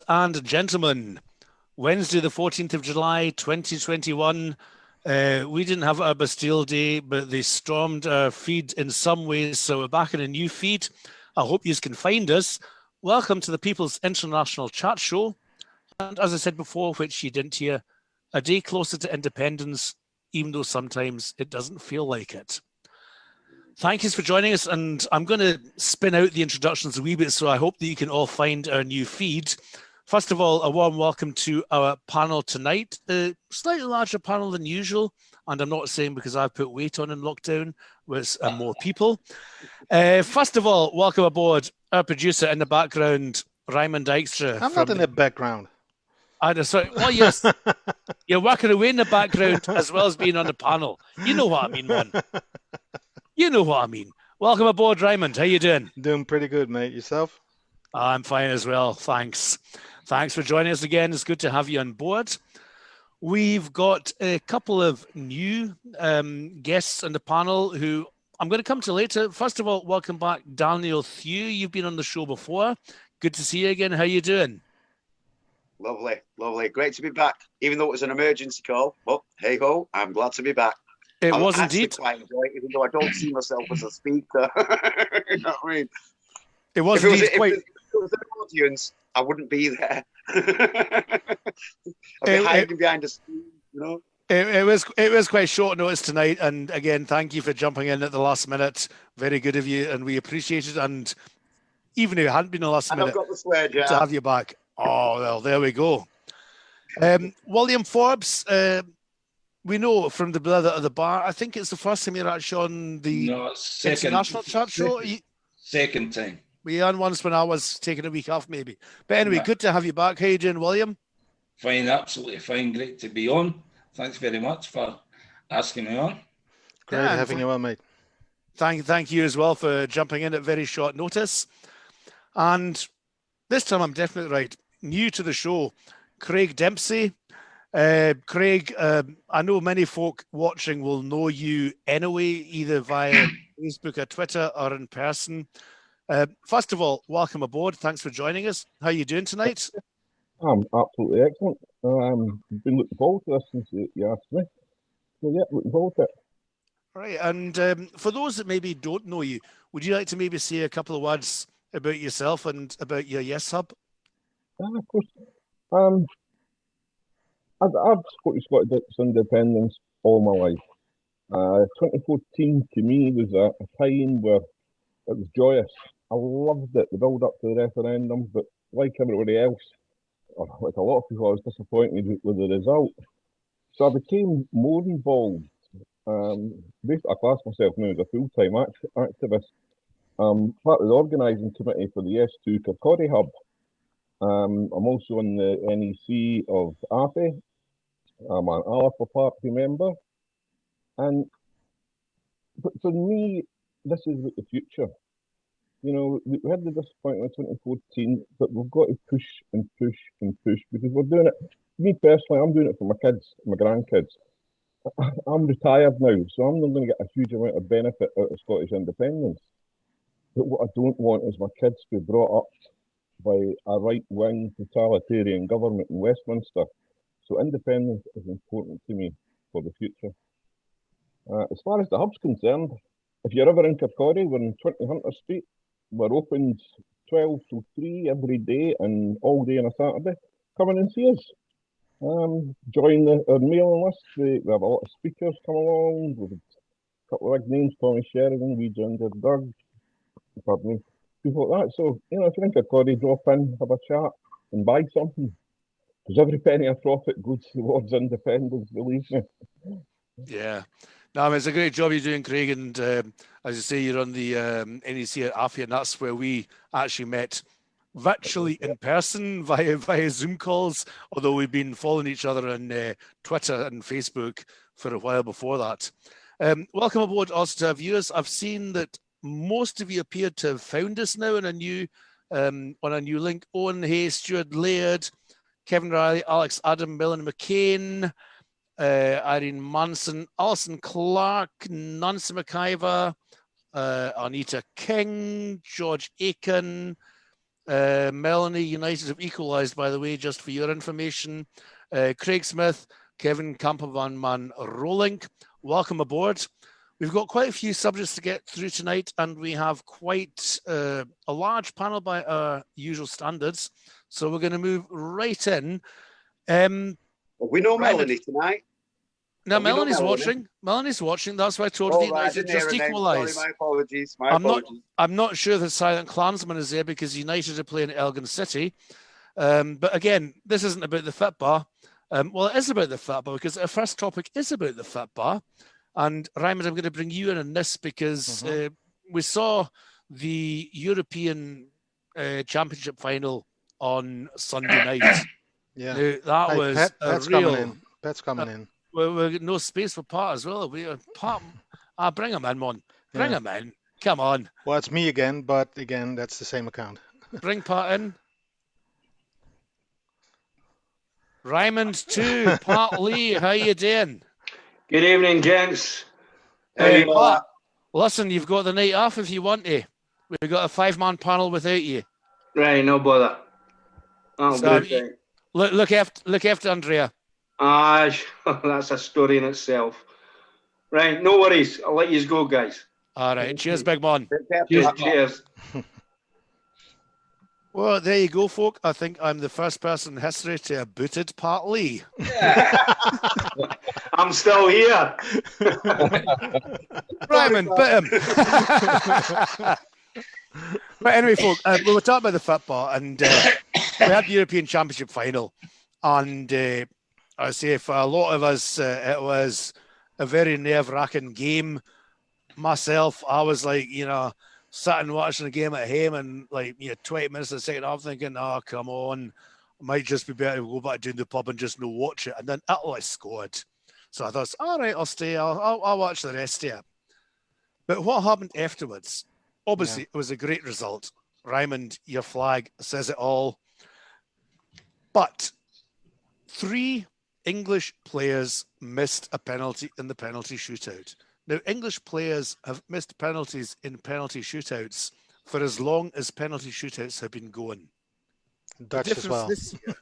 and gentlemen, Wednesday, the 14th of July, 2021. We didn't have our Bastille Day, but they stormed our feed in some ways. So we're back in a new feed. I hope you can find us. Welcome to the People's International Chat Show. And as I said before, which you didn't hear, a day closer to independence, even though sometimes it doesn't feel like it. Thank you for joining us. And I'm going to spin out the introductions a wee bit, so I hope that you can all find our new feed. First of all, a warm welcome to our panel tonight. A slightly larger panel than usual, and I'm not saying because I've put weight on in lockdown with more people. First of all, welcome aboard our producer in the background, Raimond Dijkstra. I'm not in the background. Sorry. Well, yes, you're working away in the background as well as being on the panel. You know what I mean, man. You know what I mean. Welcome aboard, Raimond. How you doing? Doing pretty good, mate. Yourself? I'm fine as well. Thanks. Thanks for joining us again. It's good to have you on board. We've got a couple of new guests on the panel who I'm going to come to later. First of all, welcome back, Daniel Thew. You've been on the show before. Good to see you again. How you doing? Lovely, lovely. Great to be back. Even though it was an emergency call, but hey ho, I'm glad to be back. It I'm was indeed. Quite enjoying it, even though I don't see myself as a speaker. You know what I mean? It was indeed quite. If it was an audience, I wouldn't be there. I'd be hiding behind a screen, you know. It was quite short notice tonight, and again, thank you for jumping in at the last minute. Very good of you, and we appreciate it. And even if it hadn't been the last minute, I've got the swear jar to have you back. Oh well, there we go. William Forbes, we know from the brother of the bar. I think it's the first time you're actually on the international chat show. Second time. We on once when I was taking a week off, maybe. But anyway, good to have you back. How you doing, William? Fine, absolutely fine. Great to be on. Thanks very much for asking me on. Great having you on, mate. Thank you as well for jumping in at very short notice. And this time I'm definitely right. New to the show, Craig Dempsey. Craig, I know many folk watching will know you anyway, either via Facebook or Twitter or in person. First of all, welcome aboard. Thanks for joining us. How are you doing tonight? I'm absolutely excellent. I've been looking forward to this since you asked me. So yeah, looking forward to it. All right. And for those that maybe don't know you, would you like to maybe say a couple of words about yourself and about your Yes Hub? Of course. I've supported Scottish independence all my life. 2014 to me was a time where it was joyous. I loved it, the build up to the referendum, but like everybody else, or like a lot of people, I was disappointed with the result. So I became more involved. Basically, I class myself now as a full-time activist. Part of the organising committee for the S2 Kirkcaldy Hub. I'm also on the NEC of AFE. I'm an Alpha Party member. But for me, this is the future. You know, we had the disappointment in 2014, but we've got to push and push and push because we're doing it. Me personally, I'm doing it for my kids, my grandkids. I'm retired now, so I'm not going to get a huge amount of benefit out of Scottish independence. But what I don't want is my kids to be brought up by a right-wing totalitarian government in Westminster. So independence is important to me for the future. As far as the hub's concerned, if you're ever in Kirkcaldy, we're in 20 Hunter Street. We're open 12 to 3 every day and all day on a Saturday. Come in and see us. Join our mailing list. We have a lot of speakers come along. We've a couple of big names, Tommy Sheridan, Wee Ginger Doug, pardon me, people like that. So, you know, if you're in Kirkcaldy, drop in, have a chat and buy something. Because every penny of profit goes towards independence, believe me. Yeah. No, I mean, it's a great job you're doing, Craig. And as you say, you're on the NEC at AFE, and that's where we actually met virtually in person via Zoom calls, although we've been following each other on Twitter and Facebook for a while before that. Welcome aboard also to our viewers. I've seen that most of you appear to have found us now on a new link. Owen Hay, Stuart Laird, Kevin Riley, Alex Adam, Millen McCain, Irene Manson, Alison Clark, Nancy McIver, Anita King, George Aiken, Melanie United have equalised, by the way, just for your information. Craig Smith, Kevin Camperman Rolink, welcome aboard. We've got quite a few subjects to get through tonight, and we have quite a large panel by our usual standards. So we're going to move right in. We know Melanie tonight. Now, Melanie's watching. Melanie's watching. That's why I told you I United didn't hear just her name. equalised. Sorry, my apologies. My apologies. I'm not sure that Silent Klansman is there because United are playing at Elgin City. But again, this isn't about the Fit Bar. Well, it is about the Fit Bar because our first topic is about the Fit Bar. And Raimond, I'm going to bring you in on this because we saw the European Championship final on Sunday night. Yeah, now, that was Pat's a real. Coming in. Pat's coming in. We've got no space for Pat as well. Pat, bring him in, man. Bring him in. Come on. Well, it's me again, but again, that's the same account. Bring Pat in. Raimond too. Pat Lee, how you doing? Good evening, gents. Hey, Pat, listen, you've got the night off if you want to. We've got a 5-man panel without you. Right, no bother. Look after Andrea. That's a story in itself. Right, no worries. I'll let you go, guys. All right. Cheers, big man. Cheers. Well, there you go, folk. I think I'm the first person in history to have booted Pat Lee. I'm still here. Raimond, bit him. But anyway, folk, we were talking about the Fit Bar, and we had the European Championship final. And I say for a lot of us, it was a very nerve-wracking game. Myself, I was like, sitting watching the game at home, and 20 minutes of the second half, thinking, "Oh, come on, it might just be better to go back down the pub and just no watch it." And then Italy scored, so I thought, "All right, I'll stay. I'll watch the rest of it." But what happened afterwards? Obviously, it was a great result. Raimond, your flag says it all. But 3 English players missed a penalty in the penalty shootout. Now, English players have missed penalties in penalty shootouts for as long as penalty shootouts have been going. Dutch as well. This year,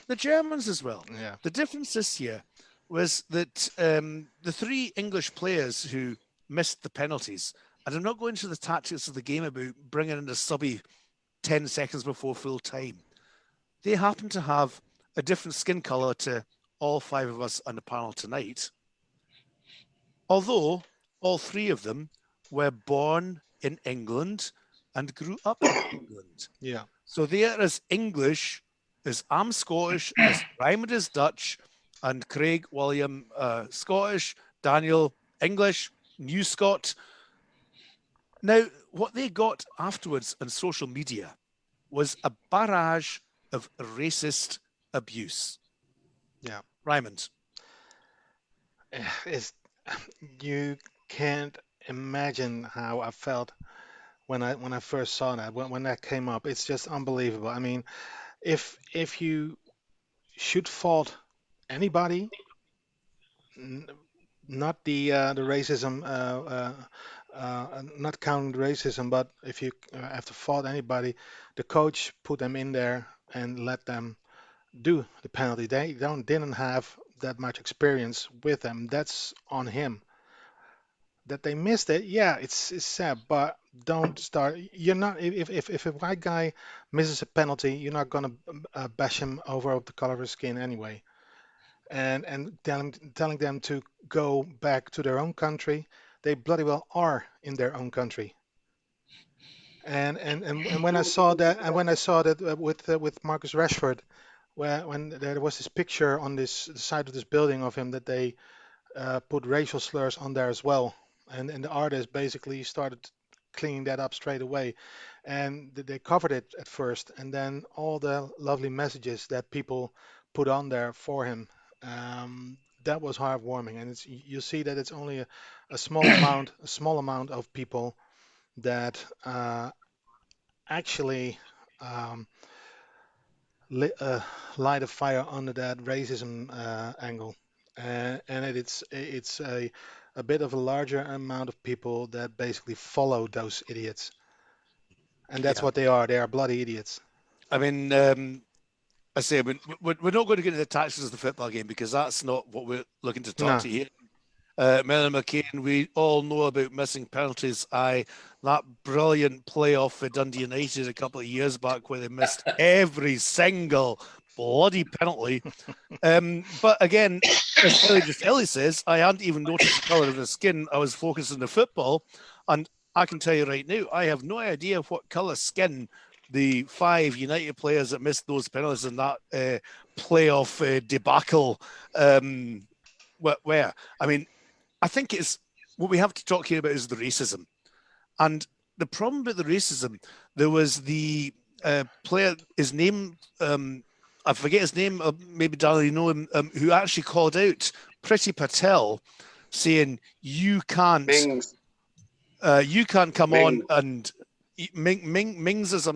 the Germans as well. Yeah. The difference this year was that the 3 English players who missed the penalties, and I'm not going into the tactics of the game about bringing in a subby 10 seconds before full time. They happen to have a different skin colour to all 5 of us on the panel tonight. Although all 3 of them were born in England and grew up in England. Yeah. So they are as English as I'm Scottish, as Raimond is Dutch, and Craig William Scottish, Daniel English, New Scot. Now, what they got afterwards on social media was a barrage of racist abuse. Yeah. Raimond. You can't imagine how I felt when I first saw that, when that came up. It's just unbelievable. I mean, if you should fault anybody, not the racism, not counting the racism, but if you have to fault anybody, the coach put them in there and let them do the penalty. They didn't have that much experience with them. That's on him. That they missed it, yeah, it's sad, but don't start. You're not, if a white guy misses a penalty, you're not gonna bash him over the color of his skin anyway, and telling them to go back to their own country. They bloody well are in their own country. And when I saw that, with Marcus Rashford, when there was this picture on the side of this building of him that they put racial slurs on there as well. And the artist basically started cleaning that up straight away. And they covered it at first. And then all the lovely messages that people put on there for him, that was heartwarming. And you see that it's only a small amount of people that actually light a fire under that racism angle. And it's a bit of a larger amount of people that basically follow those idiots. And that's what they are. They are bloody idiots. I mean, I say we're not going to get into the tactics of the football game because that's not what we're looking to talk to here. Melon McCain, we all know about missing penalties. That brilliant playoff for Dundee United a couple of years back where they missed every single bloody penalty. But again, as Ellie says, I hadn't even noticed the colour of his skin. I was focused on the football. And I can tell you right now, I have no idea what colour skin the 5 United players that missed those penalties in that playoff debacle were. I mean, I think it's what we have to talk here about is the racism. And the problem with the racism, there was the player, his name, I forget his name, maybe Daniel, you know him, who actually called out Priti Patel saying, you can't come on and Mings is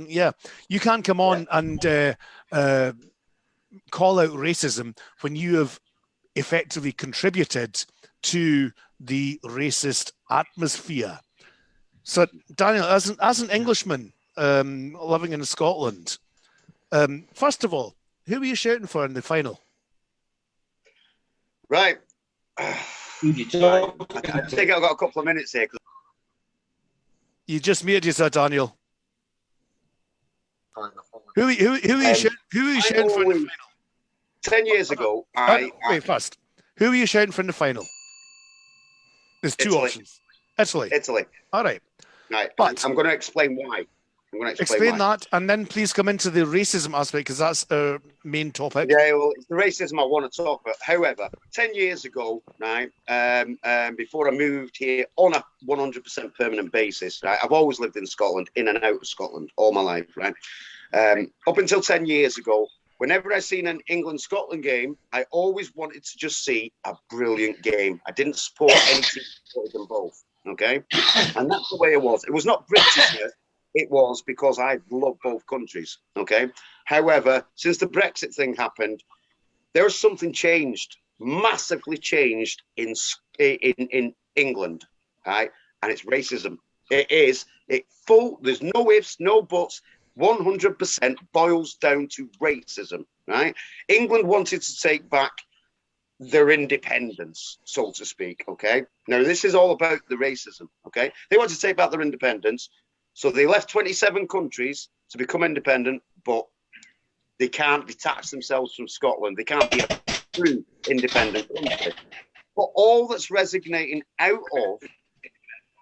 you can't come on and call out racism when you have effectively contributed to the racist atmosphere. So, Daniel, as an Englishman living in Scotland, first of all, who were you shouting for in the final? Right. I think I've got a couple of minutes here. You just muted yourself, Daniel. Who are you shouting for in the final? 10 years ago, wait, first. Who are you shouting for in the final? There's two options. Italy. All right. Right. But I'm going to explain why. Explain that, and then please come into the racism aspect, because that's our main topic. Yeah, well, it's the racism I want to talk about. However, 10 years ago, right, before I moved here on a 100% permanent basis, right, I've always lived in Scotland, in and out of Scotland, all my life, right? Up until 10 years ago, whenever I seen an England-Scotland game, I always wanted to just see a brilliant game. I didn't support any team, supported them both, okay? And that's the way it was. It was not Britishness. It was because I love both countries, okay? However, since the Brexit thing happened, there is something changed, massively changed in England, right? And it's racism. There's no ifs, no buts, 100% boils down to racism, right? England wanted to take back their independence, so to speak, okay? Now, this is all about the racism, okay? They want to take back their independence. So they left 27 countries to become independent, but they can't detach themselves from Scotland. They can't be a true independent country. But all that's resonating out of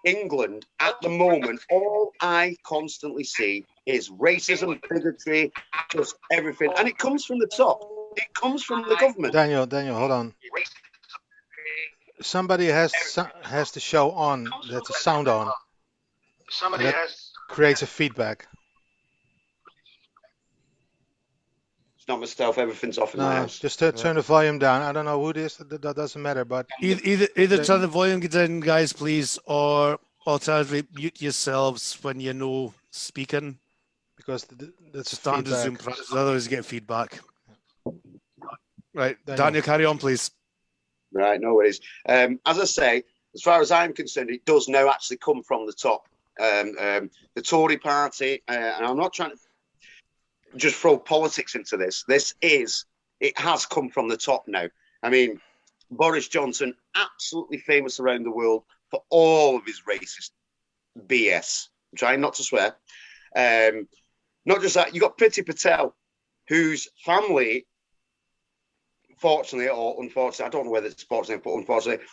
England at the moment, all I constantly see is racism, bigotry, just everything. And it comes from the top. It comes from the government. Daniel, hold on. Somebody has the show on. That's a sound on. Creates a feedback. It's not myself. Everything's off in my house. Just turn the volume down. I don't know who it is. That doesn't matter. But either turn the volume down, guys, please, or alternatively mute yourselves when you know speaking. Because that's a standard feedback. Zoom practice. Otherwise, you get feedback. Right, Daniel, carry on, please. Right, no worries. As I say, as far as I'm concerned, it does now actually come from the top. The Tory party, and I'm not trying to just throw politics into this. It has come from the top now. I mean, Boris Johnson, absolutely famous around the world for all of his racist BS. I'm trying not to swear. Not just that, you got Priti Patel, whose family, fortunately or unfortunately, I don't know whether it's fortunately, but unfortunately,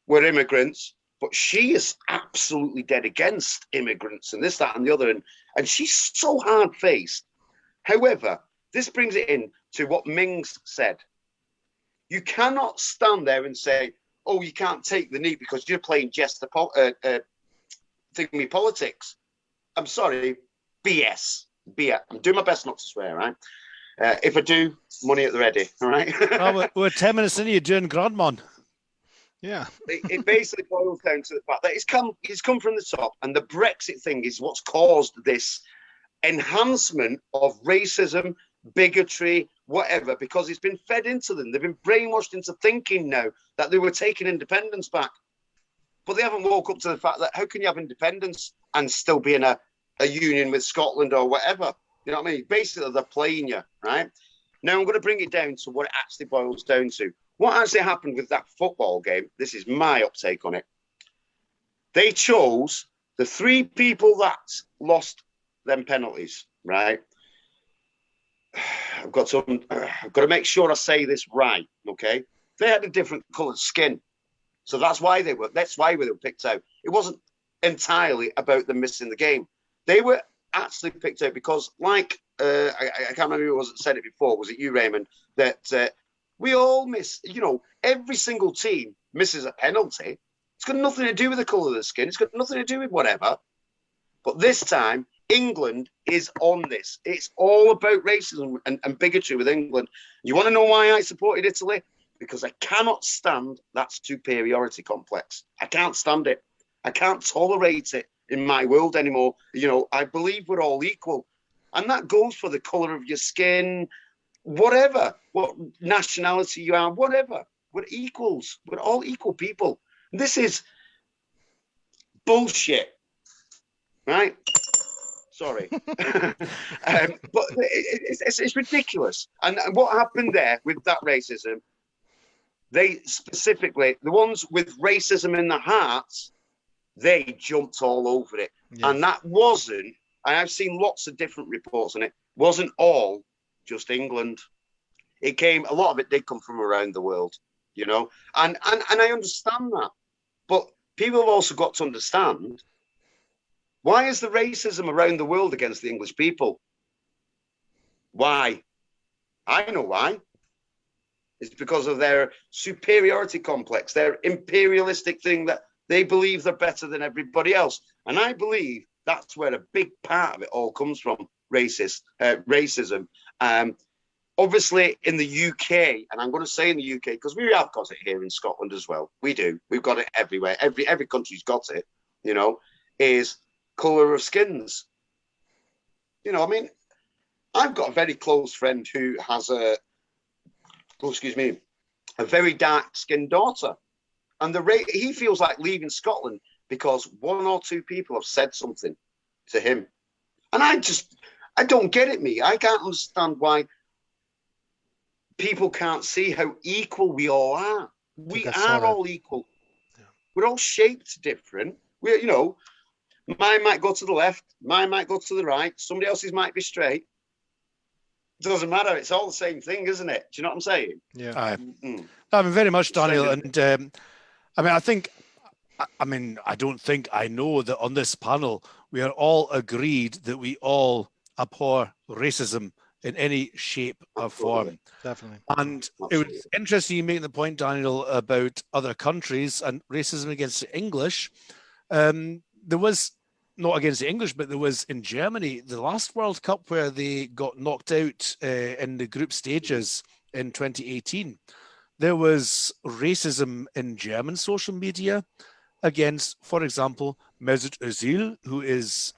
were immigrants. But she is absolutely dead against immigrants and this, that, and the other. And she's so hard-faced. However, this brings it in to what Mings said. You cannot stand there and say, oh, you can't take the knee because you're playing jester politics. I'm sorry, BS. I'm doing my best not to swear, right? If I do, money at the ready, all right? Well, we're 10 minutes in, you're doing Grandman. Yeah. It basically boils down to the fact that it's come from the top, and the Brexit thing is what's caused this enhancement of racism, bigotry, whatever, because it's been fed into them. They've been brainwashed into thinking now that they were taking independence back. But they haven't woke up to the fact that how can you have independence and still be in a a union with Scotland or whatever. You know what I mean? Basically, they're playing you, right? Now I'm going to bring it down to what it actually boils down to. What actually happened with that football game, this is my uptake on it. They chose the 3 people that lost them penalties, right? I've got to make sure I say this right, okay? They had a different coloured skin. So that's why they were picked out. It wasn't entirely about them missing the game. They were actually picked out because, like, I can't remember who it was that said it before. Was it you, Raimond? That we all miss, every single team misses a penalty. It's got nothing to do with the colour of the skin. It's got nothing to do with whatever. But this time, England is on this. It's all about racism and bigotry with England. You want to know why I supported Italy? Because I cannot stand that superiority complex. I can't stand it. I can't tolerate it in my world anymore. I believe we're all equal. And that goes for the colour of your skin, whatever, what nationality you are, whatever. We're equals. We're all equal people. This is bullshit, right? Sorry. But it's ridiculous. And what happened there with that racism, they specifically, the ones with racism in their hearts, they jumped all over it. Yeah. And that wasn't, and I've seen lots of different reports on it, wasn't all just England. A lot of it did come from around the world, and I understand that. But people have also got to understand, why is the racism around the world against the English people? Why? I know why. It's because of their superiority complex, their imperialistic thing that they believe they're better than everybody else. And I believe that's where a big part of it all comes from, racism. Obviously, in the UK, and I'm going to say in the UK, because we have got it here in Scotland as well. We do. We've got it everywhere. Every country's got it, is colour of skins. I've got a very close friend who has a very dark-skinned daughter. And he feels like leaving Scotland because 1 or 2 people have said something to him. And I don't get it, me. I can't understand why people can't see how equal we all are. We are all equal. Yeah. We're all shaped different. Mine might go to the left, mine might go to the right, somebody else's might be straight. It doesn't matter. It's all the same thing, isn't it? Do you know what I'm saying? Yeah. Very much, Daniel. And I don't think I know that on this panel we are all agreed that we all abhor racism in any shape or form. Definitely. And it was interesting you making the point, Daniel, about other countries and racism against the English. There was, not against the English, but there was in Germany, the last World Cup where they got knocked out in the group stages in 2018. There was racism in German social media against, for example, Mesut Özil, who is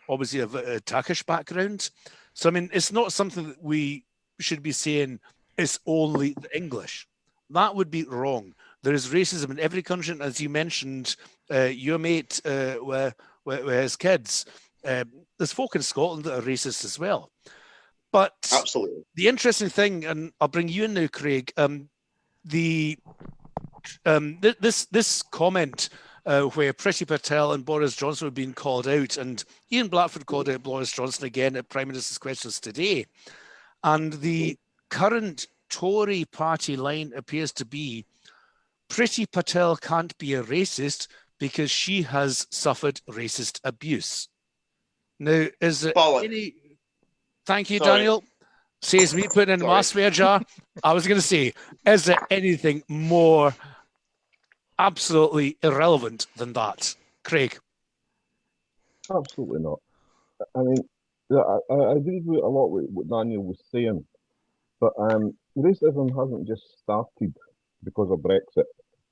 obviously of a Turkish background. So, it's not something that we should be saying it's only the English. That would be wrong. There is racism in every country. And as you mentioned, your mate with his kids, there's folk in Scotland that are racist as well. But absolutely, the interesting thing, and I'll bring you in now, Craig, this comment where Priti Patel and Boris Johnson were being called out, and Ian Blackford called out Boris Johnson again at Prime Minister's Questions today. And the current Tory party line appears to be Priti Patel can't be a racist because she has suffered racist abuse. Now, is there any... Thank you, Daniel. Says me putting in the Massware jar. I was going to say, is there anything more absolutely irrelevant than that? Craig? Absolutely not. I agree with a lot with what Daniel was saying, but racism hasn't just started because of Brexit.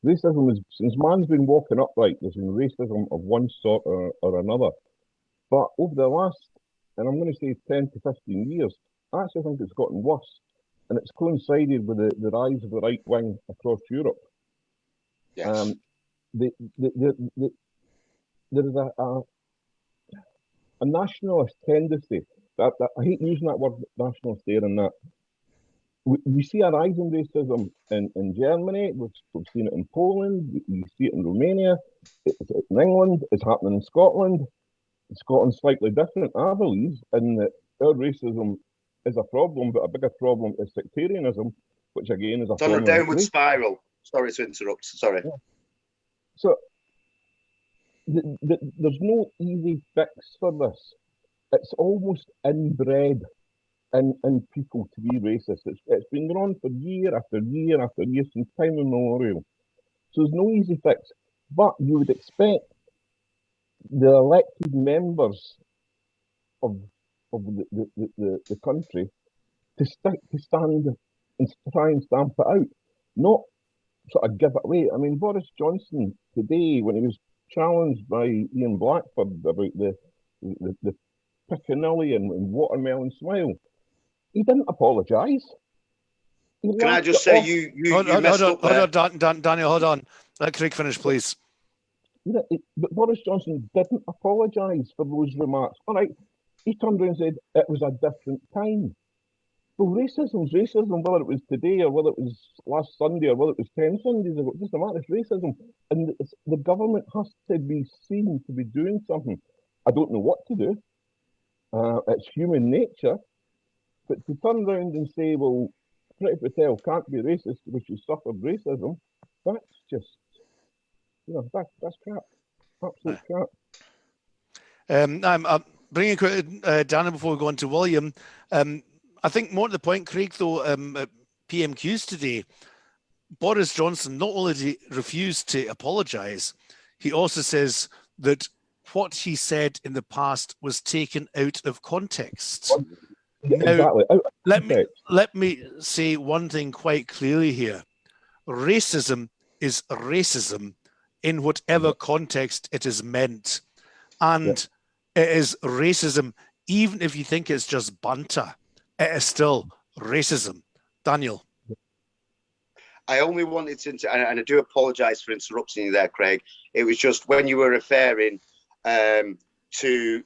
Racism is, since man's been walking upright, there's been racism of one sort or another. But over the last, and I'm going to say 10 to 15 years, I actually think it's gotten worse. And it's coincided with the rise of the right wing across Europe. Yes. There is a nationalist tendency. I hate using that word nationalist there and that. We see a rise in racism in Germany, we've seen it in Poland, we see it in Romania, it's in England, it's happening in Scotland. Scotland's slightly different, I believe, in that our racism is a problem, but a bigger problem is sectarianism, which again is a It's on a downward spiral. Sorry to interrupt. Sorry. Yeah. So there's no easy fix for this. It's almost inbred in people to be racist. It's been going on for year after year after year since time immemorial. So there's no easy fix. But you would expect the elected members of the country to stand and try and stamp it out, not sort of give it away. I mean, Boris Johnson today, when he was challenged by Ian Blackford about the Piccadilly and watermelon smile, he didn't apologise. Can I just say you messed up there. Hold on, Daniel, hold on. Let Craig finish, please. But Boris Johnson didn't apologise for those remarks. All right, he turned around and said it was a different time. Well, racism's racism, whether it was today or whether it was last Sunday or whether it was 10 Sundays ago. It doesn't matter, it's racism. And the government has to be seen to be doing something. I don't know what to do. It's human nature. But to turn around and say, well, Priti Patel can't be racist because she suffered racism, that's just, that's crap. Absolute crap. I'm bringing Daniel before we go on to William. I think more to the point, Craig, though, at PMQs today, Boris Johnson not only did he refuse to apologise, he also says that what he said in the past was taken out of context. Yeah, now, exactly. let me say one thing quite clearly here. Racism is racism in whatever context it is meant. And it is racism, even if you think it's just banter. It is still racism. Daniel. I only wanted to, and I do apologise for interrupting you there, Craig. It was just when you were referring to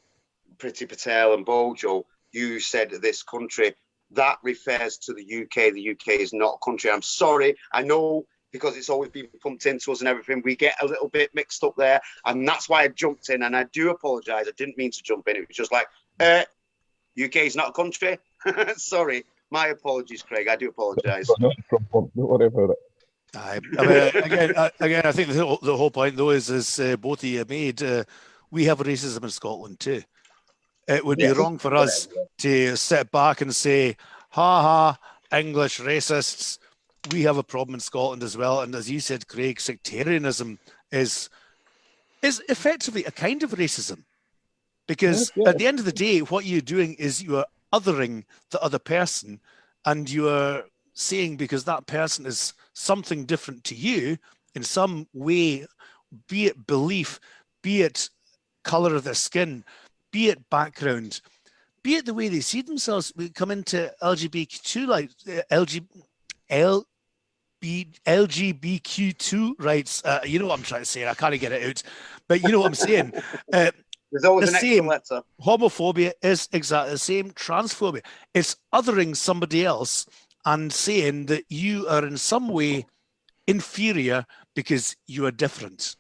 Priti Patel and Bojo, you said this country, that refers to the UK. The UK is not a country. I'm sorry. I know because it's always been pumped into us and everything. We get a little bit mixed up there. And that's why I jumped in. And I do apologise. I didn't mean to jump in. It was just like, UK is not a country. Sorry. My apologies, Craig. I do apologise. Don't worry about it. I mean, again, I think the whole point, though, is both of you made, we have racism in Scotland, too. It would be wrong for us to sit back and say, ha ha, English racists. We have a problem in Scotland as well. And as you said, Craig, sectarianism is effectively a kind of racism. Because at the end of the day, what you're doing is you are othering the other person, and you are saying because that person is something different to you in some way, be it belief, be it colour of their skin, be it background, be it the way they see themselves. We come into LGBTQ, like LGBTQ2 rights. You know what I'm trying to say. I can't get it out, but you know what I'm saying. There's always the an same extra letter. Homophobia is exactly the same. Transphobia. It's othering somebody else and saying that you are in some way inferior because you are different.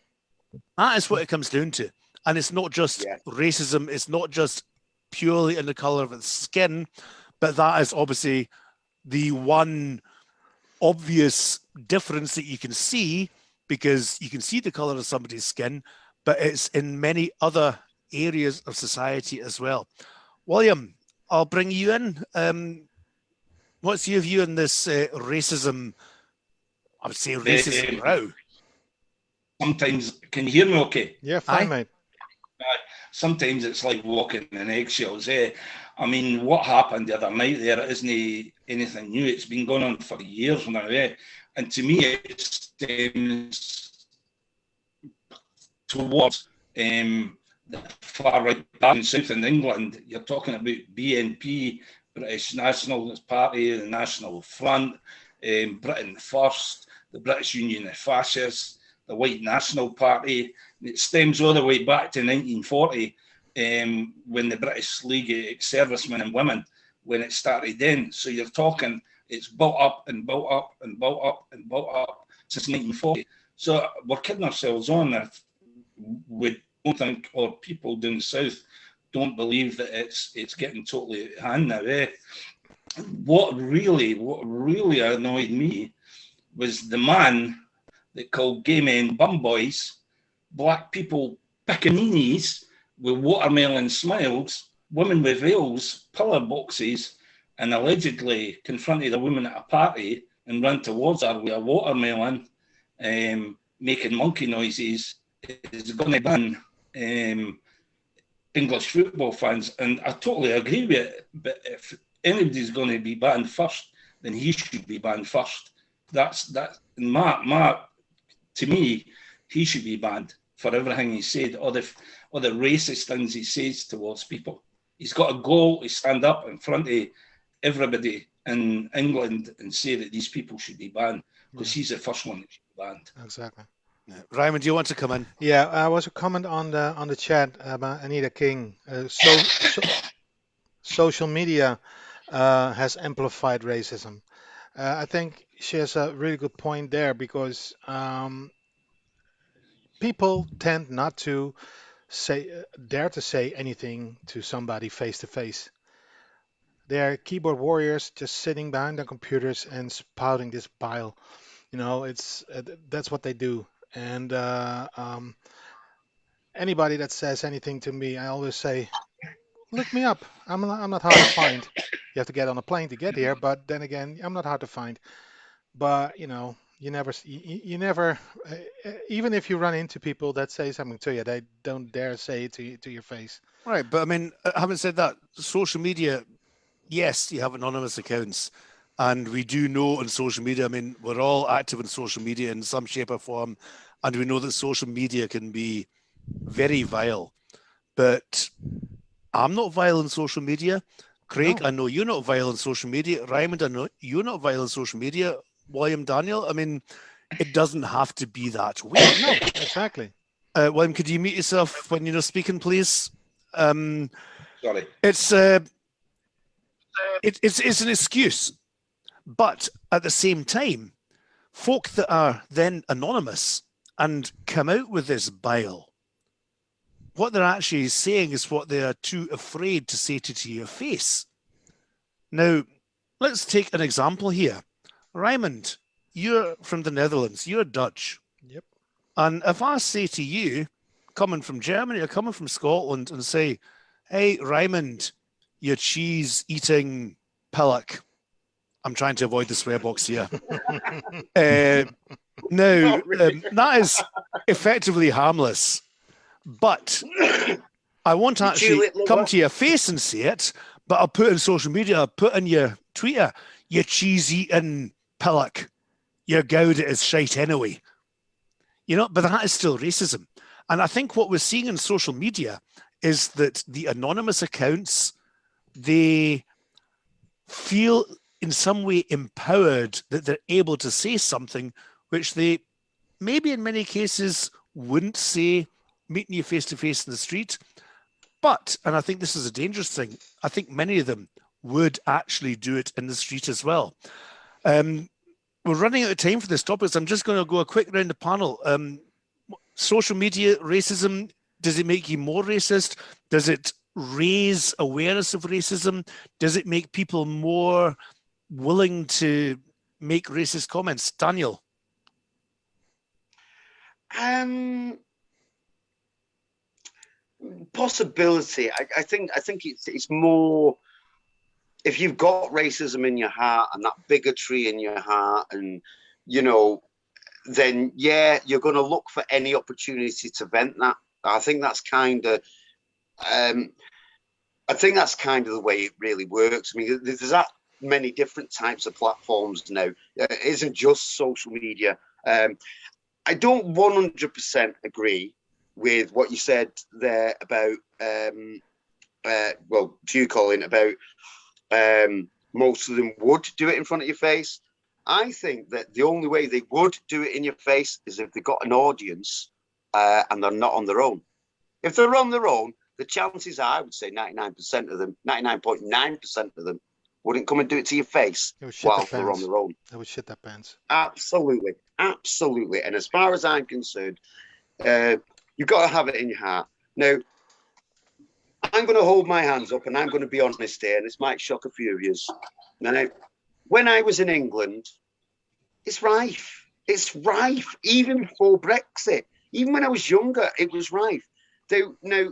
That is what it comes down to. And it's not just racism. It's not just purely in the colour of its skin, but that is obviously the one obvious difference that you can see, because you can see the colour of somebody's skin, but it's in many other areas of society as well. William, I'll bring you in. What's your view on this racism? I would say racism row. Sometimes, can you hear me okay? Yeah, fine, mate. Sometimes it's like walking in eggshells. I mean, what happened the other night there isn't anything new. It's been going on for years now. And to me, it stems towards the far right in South in England. You're talking about BNP, British National Party, the National Front, Britain First, the British Union of Fascists, the White National Party. It stems all the way back to 1940. when the British League ex-servicemen and women, when it started then. So you're talking, it's built up and built up and built up and built up since 1940. So we're kidding ourselves on if we don't think, or people down south don't believe that it's getting totally out of hand now. What really annoyed me was the man that called gay men bum boys, black people pickaninnies with watermelon smiles, women with veils, pillar boxes, and allegedly confronted a woman at a party and ran towards her with a watermelon, making monkey noises, is going to ban English football fans. And I totally agree with it, but if anybody's going to be banned first, then he should be banned first. That's to me, he should be banned for everything he said, or the racist things he says towards people. He's got to go, stand up in front of everybody in England and say that these people should be banned, because he's the first one that should be banned. Exactly. Yeah. Raimond, do you want to come in? Yeah, I was a comment on the chat about Anita King. Social media has amplified racism. I think she has a really good point there, because people tend not to dare to say anything to somebody face to face. They're keyboard warriors just sitting behind their computers and spouting this bile. It's that's what they do. And anybody that says anything to me, I always say, look me up. I'm not hard to find. You have to get on a plane to get here, but then again, I'm not hard to find. But you never, even if you run into people that say something to you, they don't dare say it to your face. Right, but I mean, having said that, social media, yes, you have anonymous accounts, and we do know on social media, I mean, we're all active on social media in some shape or form, and we know that social media can be very vile. But I'm not vile on social media. Craig, No. I know you're not vile on social media. Raimond, I know you're not vile on social media. William, Daniel, I mean, it doesn't have to be that way. No, exactly. William, could you mute yourself when you're speaking, please? Sorry. It's an excuse, but at the same time, folk that are then anonymous and come out with this bile, what they're actually saying is what they are too afraid to say to your face. Now, let's take an example here. Raimond, you're from the Netherlands, you're Dutch. Yep. And if I say to you, coming from Germany or coming from Scotland, and say, hey, Raimond, you cheese-eating pillock. I'm trying to avoid the swear box here. Now, that is effectively harmless. But I won't actually come to your face and say it, but I'll put it on social media, I'll put in your Twitter, you cheese-eating pillock. Your gouda is shite anyway. But that is still racism. And I think what we're seeing in social media is that the anonymous accounts, they feel in some way empowered that they're able to say something which they maybe in many cases wouldn't say meeting you face to face in the street. But, and I think this is a dangerous thing, I think many of them would actually do it in the street as well. We're running out of time for this topic, so I'm just going to go a quick round the panel. Social media racism, does it make you more racist? Does it raise awareness of racism? Does it make people more willing to make racist comments? Daniel? Possibility. I think it's more, if you've got racism in your heart and that bigotry in your heart, and then yeah, you're going to look for any opportunity to vent that. I think that's kind of the way it really works. I mean, there's that many different types of platforms now. It isn't just social media. I don't 100% agree with what you said there about, to you, Colin, about most of them would do it in front of your face. I think that the only way they would do it in your face is if they got an audience and they're not on their own. If they're on their own, the chances are, I would say 99% of them, 99.9% of them wouldn't come and do it to your face while they're on their own. They would shit their pants. Absolutely. Absolutely. And as far as I'm concerned, you've got to have it in your heart. Now, I'm going to hold my hands up and I'm going to be honest here, and this might shock a few of you. Now, when I was in England, it's rife. It's rife. Even before Brexit. Even when I was younger, it was rife. Now,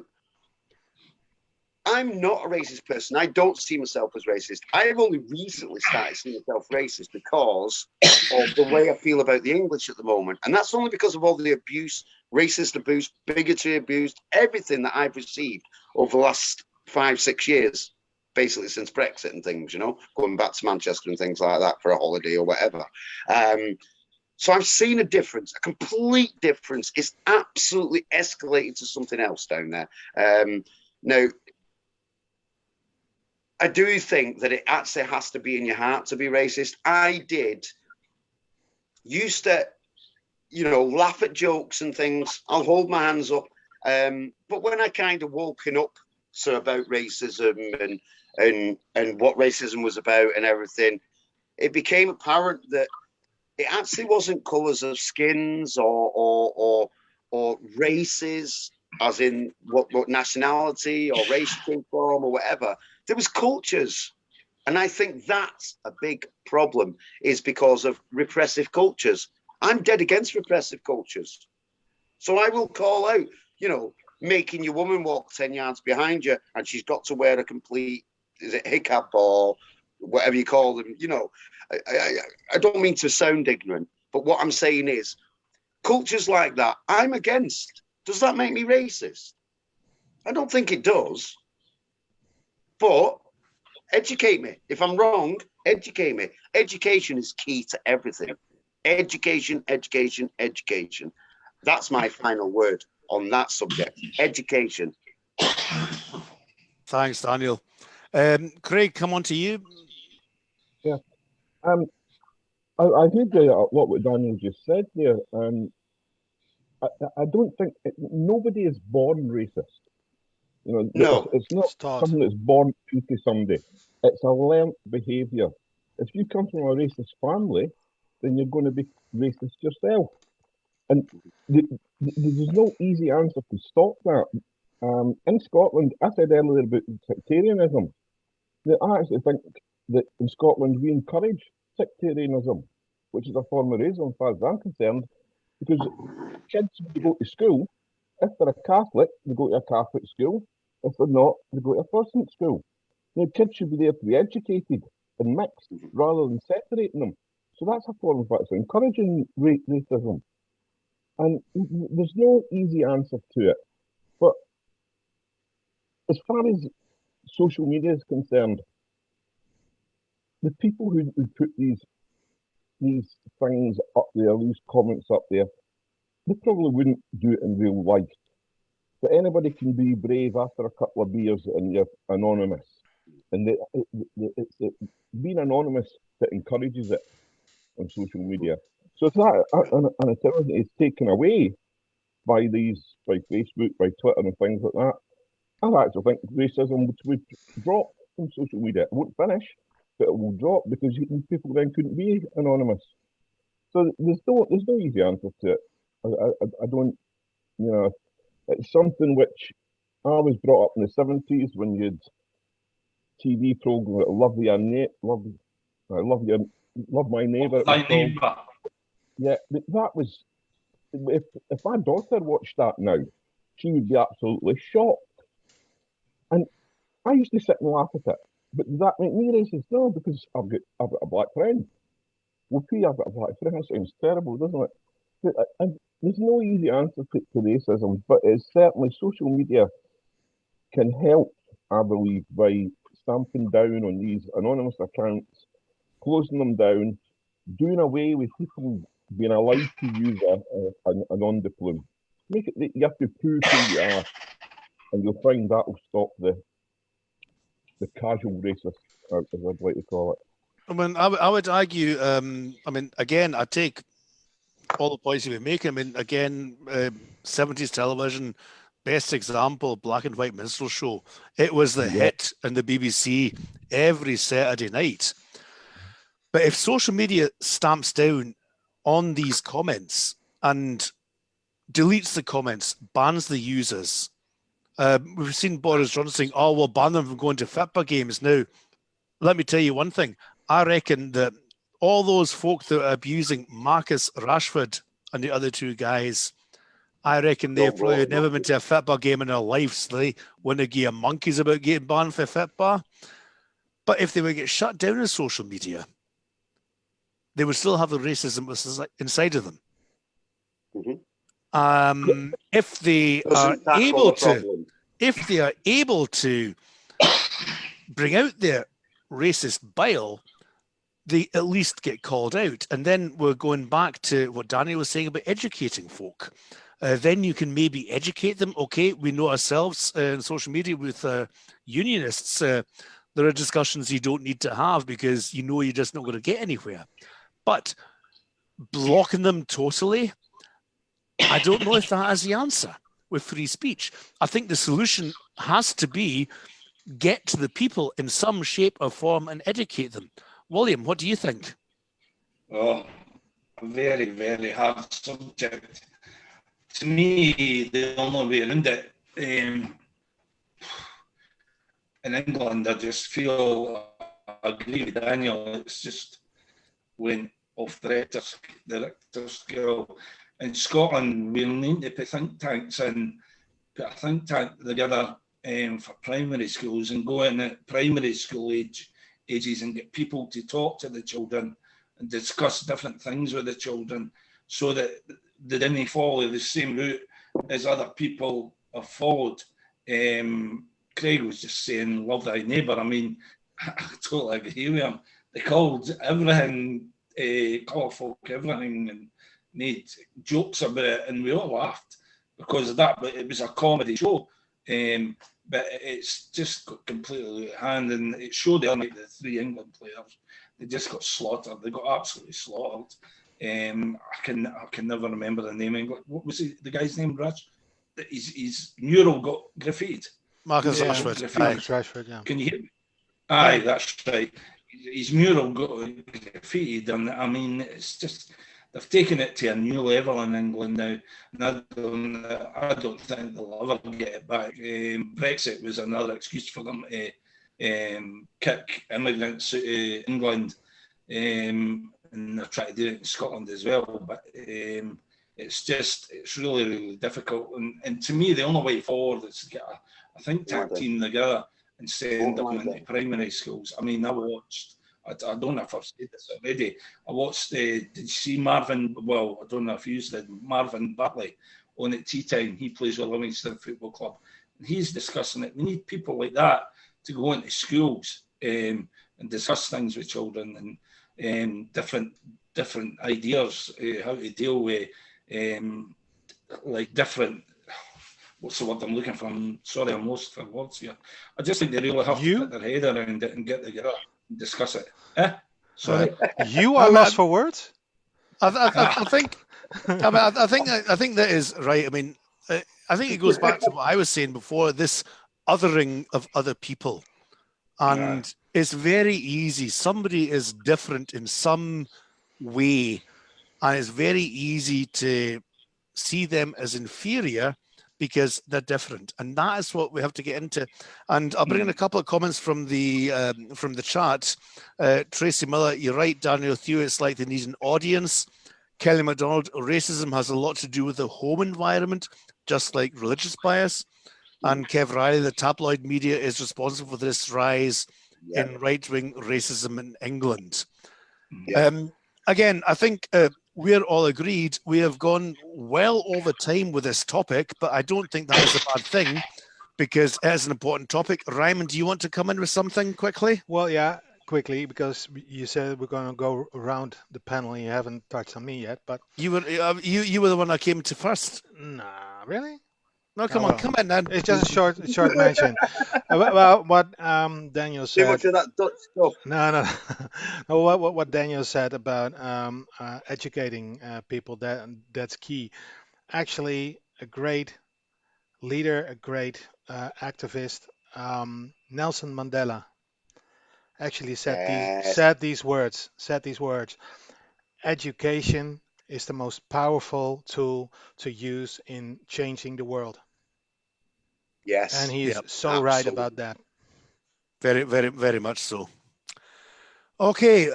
I'm not a racist person. I don't see myself as racist. I've only recently started seeing myself racist because of the way I feel about the English at the moment. And that's only because of all the abuse, racist abuse, bigotry abuse, everything that I've received over the last 5-6 years, basically since Brexit and things, you know, going back to Manchester and things like that for a holiday or whatever. So I've seen a difference, a complete difference. It's absolutely escalated to something else down there. Now, I do think that it actually has to be in your heart to be racist. I used to, you know, laugh at jokes and things. I'll hold my hands up. But when I kind of woken up about racism and what racism was about and everything, it became apparent that it actually wasn't colours of skins or races, as in what nationality or race you came from or whatever. There was cultures. And I think that's a big problem, is because of repressive cultures. I'm dead against repressive cultures. So I will call out, you know, making your woman walk 10 yards behind you and she's got to wear a complete, is it hijab or whatever you call them, you know. I don't mean to sound ignorant, but what I'm saying is cultures like that, I'm against. Does that make me racist? I don't think it does. But educate me. If I'm wrong, educate me. Education is key to everything. Education, education, education. That's my final word on that subject. Education. Thanks, Daniel. Craig, come on to you. Yeah. I heard a lot what Daniel just said there. I don't think nobody is born racist. You know, no, it's not something that's born into somebody. It's a learnt behaviour. If you come from a racist family, then you're going to be racist yourself. And there's no easy answer to stop that. In Scotland, I said earlier about sectarianism. I actually think that in Scotland we encourage sectarianism, which is a form of racism as far as I'm concerned, because kids, when they go to school, if they're a Catholic, they go to a Catholic school. If they're not, they go to a Protestant school. Now, kids should be there to be educated and mixed rather than separating them. So that's a form of actually encouraging racism. And there's no easy answer to it. But as far as social media is concerned, the people who put these things up there, these comments up there, they probably wouldn't do it in real life. But anybody can be brave after a couple of beers and you're anonymous. And it's being anonymous that encourages it on social media. So if that anonymity is taken away by Facebook, by Twitter and things like that, I actually think racism would drop from social media. It won't finish, but it will drop because people then couldn't be anonymous. So there's no easy answer to it. I don't, you know, it's something which I was brought up in the 70s when you'd TV program Love My Neighbour. Yeah, that was, if my daughter watched that now, she would be absolutely shocked. And I used to sit and laugh at it. But does that make me racist? No, because I've got a black friend. Well, I've got a black friend. That sounds terrible, doesn't it? But there's no easy answer to racism, but it's certainly social media can help, I believe, by stamping down on these anonymous accounts, closing them down, doing away with people being allowed to use an underplume. Make it, you have to prove who you are, and you'll find that will stop the casual racist, as I'd like to call it. I mean, I would argue, I mean, again, I take all the points you've been making. I mean, again, 70s television, best example, Black and White Minstrel Show. It was the Yeah. hit in the BBC every Saturday night. But if social media stamps down on these comments and deletes the comments, bans the users, we've seen Boris Johnson saying, "Oh, we'll ban them from going to FITBA games." Now, let me tell you one thing. I reckon that all those folk that are abusing Marcus Rashford and the other two guys, I reckon they've probably never been to a FITBA game in their life, so they wouldn't give monkeys about getting banned for FITBA. But if they would get shut down on social media, they would still have the racism inside of them. Mm-hmm. If they are able to bring out their racist bile, they at least get called out. And then we're going back to what Daniel was saying about educating folk. Then you can maybe educate them. Okay, we know ourselves in social media with unionists. There are discussions you don't need to have because you know you're just not going to get anywhere. But blocking them totally, I don't know if that is the answer with free speech. I think the solution has to be get to the people in some shape or form and educate them. William, what do you think? Oh, a very, very hard subject. To me, the only way around it, in England, I just feel, I agree with Daniel, it's just went off the Richter scale. In Scotland, we need to put think tanks in, put a think tank together for primary schools and go in at primary school ages and get people to talk to the children and discuss different things with the children so that they didn't follow the same route as other people have followed. Craig was just saying, love thy neighbour. I mean, I totally agree with him. They called everything, call folk everything and made jokes about it, and we all laughed because of that, but it was a comedy show. But it's just got completely out of hand, and it showed the other the three England players. They just got slaughtered. They got absolutely slaughtered. I can never remember the name. What was the guy's name, Raj? His mural got graffitied. Marcus Rashford. Marcus Rashford, yeah. Can you hear me? Aye, that's right. His mural got graffitied, and I mean, it's just they've taken it to a new level in England now. And I don't think they'll ever get it back. Brexit was another excuse for them to kick immigrants out of England, and they're trying to do it in Scotland as well. But it's really, really difficult. And to me, the only way forward is to get a think tank team together and send them into primary schools. I mean, I don't know if I've said this already. I watched, did you see Marvin, well, I don't know if you did, Marvin Bartley on at tea time. He plays with Livingston Football Club. And he's discussing it. We need people like that to go into schools and discuss things with children and different ideas, how to deal with like different, what's the word I'm looking for? I'm sorry, I'm lost for words here. I just think they really have to put their head around it and get together and discuss it. Sorry. You are lost for words? I think that is right. I mean, I think it goes back to what I was saying before, this othering of other people. And it's very easy. Somebody is different in some way, and it's very easy to see them as inferior because they're different, and that is what we have to get into. And I'll bring in a couple of comments from the chat. Tracy Miller, you're right, Daniel Thew, it's like they need an audience. Kelly MacDonald, racism has a lot to do with the home environment, just like religious bias. And Kev Riley, the tabloid media is responsible for this rise in right-wing racism in England. Again, I think we're all agreed. We have gone well over time with this topic, but I don't think that is a bad thing because it is an important topic. Raimond, do you want to come in with something quickly? Well, yeah, quickly, because you said we're going to go around the panel and you haven't touched on me yet, but... You were the one I came to first. Nah, really? No, come on, come in then. It's just a short mention. Well, what Daniel said. Too much of that Dutch stuff. No. What Daniel said about educating people, that's key. Actually, a great leader, a great activist, Nelson Mandela, actually said these words. Education is the most powerful tool to use in changing the world. Yes. And he is Yep. so Absolutely. right about that. Very, very, very much so. Okay,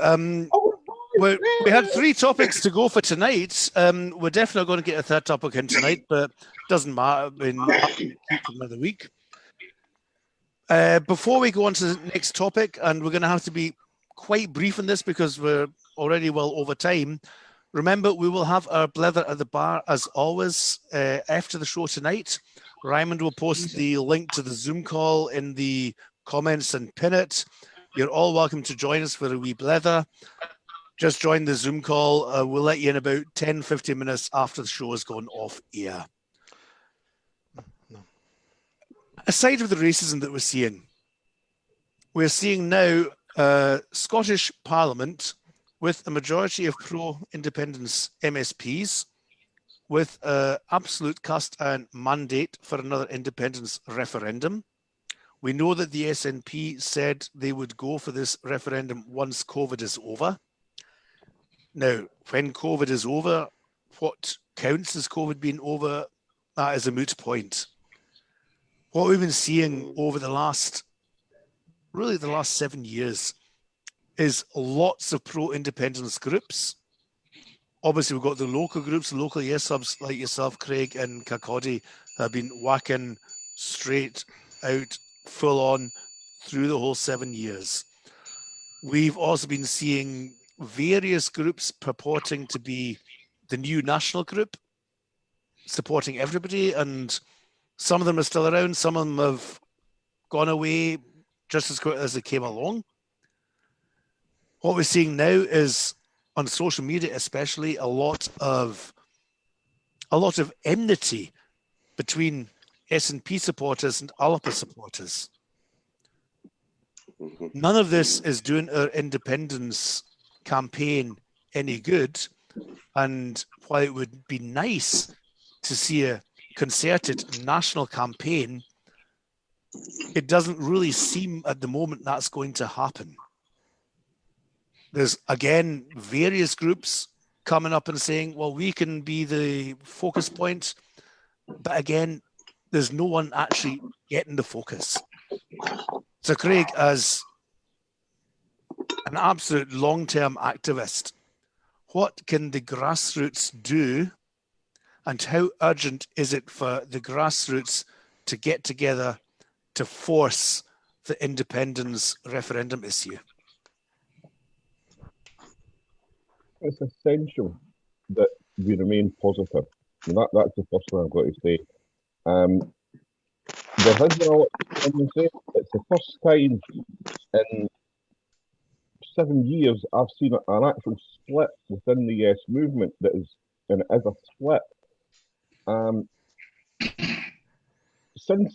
we had 3 topics to go for tonight. We're definitely going to get a third topic in tonight, but doesn't matter. I mean, keep for another week. Before we go on to the next topic, and we're going to have to be quite brief in this because we're already well over time. Remember, we will have our blether at the bar as always after the show tonight. Raimond will post the link to the Zoom call in the comments and pin it. You're all welcome to join us for a wee blether. Just join the Zoom call. We'll let you in about 10-15 minutes after the show has gone off air. No. Aside from the racism that we're seeing now Scottish Parliament with a majority of pro-independence MSPs with an absolute cast iron mandate for another independence referendum. We know that the SNP said they would go for this referendum once COVID is over. Now, when COVID is over, what counts as COVID being over? That is a moot point. What we've been seeing over the last 7 years is lots of pro-independence groups. Obviously, we've got the local groups, the local yes subs like yourself, Craig, and Kakodi have been whacking straight out, full on through the whole 7 years. We've also been seeing various groups purporting to be the new national group, supporting everybody, and some of them are still around, some of them have gone away just as quick as they came along. What we're seeing now is, on social media especially, a lot of enmity between SNP supporters and Alapa supporters. None of this is doing our independence campaign any good, and while it would be nice to see a concerted national campaign, it doesn't really seem at the moment that's going to happen. There's, again, various groups coming up and saying, well, we can be the focus point, but again, there's no one actually getting the focus. So Craig, as an absolute long-term activist, what can the grassroots do, and how urgent is it for the grassroots to get together to force the independence referendum issue? It's essential that we remain positive. And that's the first thing I've got to say. There has been a lot of say. It's the first time in 7 years I've seen an actual split within the yes movement that is, and it is a split. Since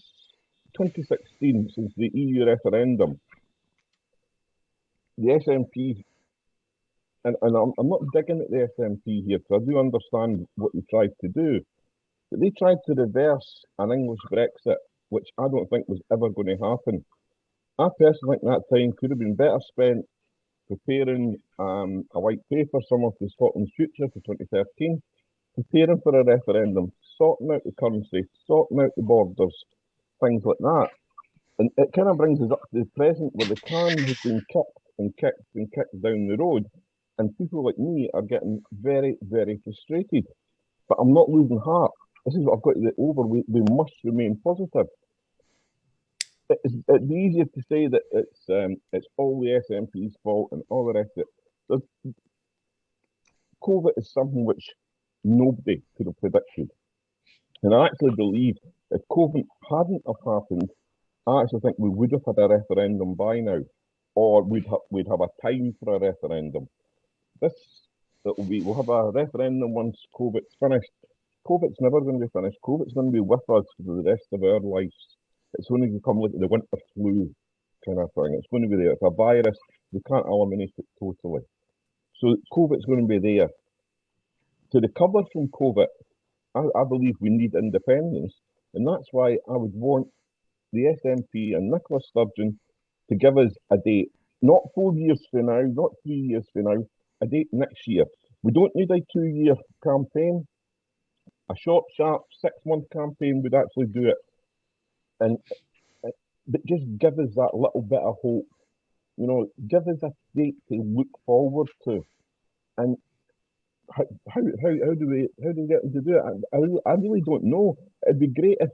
2016, since the EU referendum, the SNP, and I'm not digging at the SNP here, because I do understand what they tried to do, but they tried to reverse an English Brexit, which I don't think was ever going to happen. I personally think that time could have been better spent preparing a white paper, Summer to Scotland's Future for 2013, preparing for a referendum, sorting out the currency, sorting out the borders, things like that. And it kind of brings us up to the present where the can has been kicked and kicked and kicked down the road, and people like me are getting very, very frustrated. But I'm not losing heart. This is what I've got to get over. We must remain positive. It's easier to say that it's all the SNP's fault and all the rest of it. COVID is something which nobody could have predicted. And I actually believe if COVID hadn't have happened, I actually think we would have had a referendum by now, or we'd have a time for a referendum. We'll have a referendum once COVID's finished. COVID's never going to be finished. COVID's going to be with us for the rest of our lives. It's going to become like the winter flu kind of thing. It's going to be there. It's a virus. We can't eliminate it totally. So COVID's going to be there. To recover from COVID, I believe we need independence, And that's why I would want the SNP and Nicola Sturgeon to give us a date, not 4 years from now, not 3 years from now, a date next year. We don't need a 2-year campaign. A short, sharp 6-month campaign would actually do it. And but just give us that little bit of hope. You know, give us a date to look forward to. And how do we get them to do it? I really don't know. It'd be great if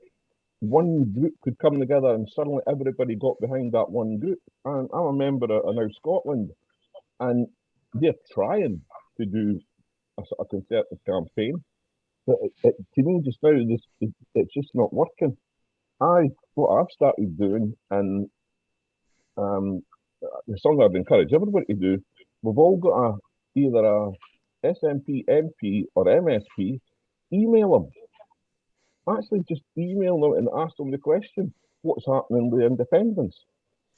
one group could come together and suddenly everybody got behind that one group. And I'm a member of Now Scotland, and they're trying to do a sort of concerted campaign, but to me just now it's just not working. What I've started doing, and the something I'd encourage everybody to do, we've all got either a SNP, MP or MSP, email them. Actually, just email them and ask them the question, what's happening with independence?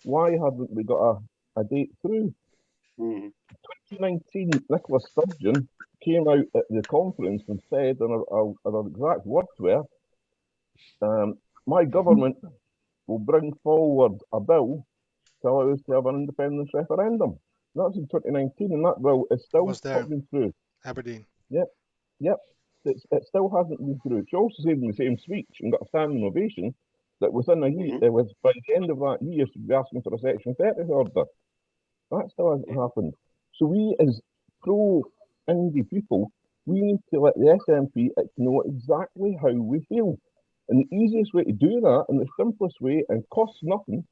Why haven't we got a date through? 2019, Nicola Sturgeon came out at the conference and said, and her exact words were, my government will bring forward a bill to allow us to have an independence referendum. That's in 2019, and that bill is still not been through. Aberdeen. Yep. It still hasn't been through. She also said in the same speech and got a standing ovation that within a year, it was by the end of that year, she'd be asking for a Section 30 order. That still hasn't happened. So we, as pro-indie people, we need to let the SNP know exactly how we feel. And the easiest way to do that, and the simplest way, and costs nothing,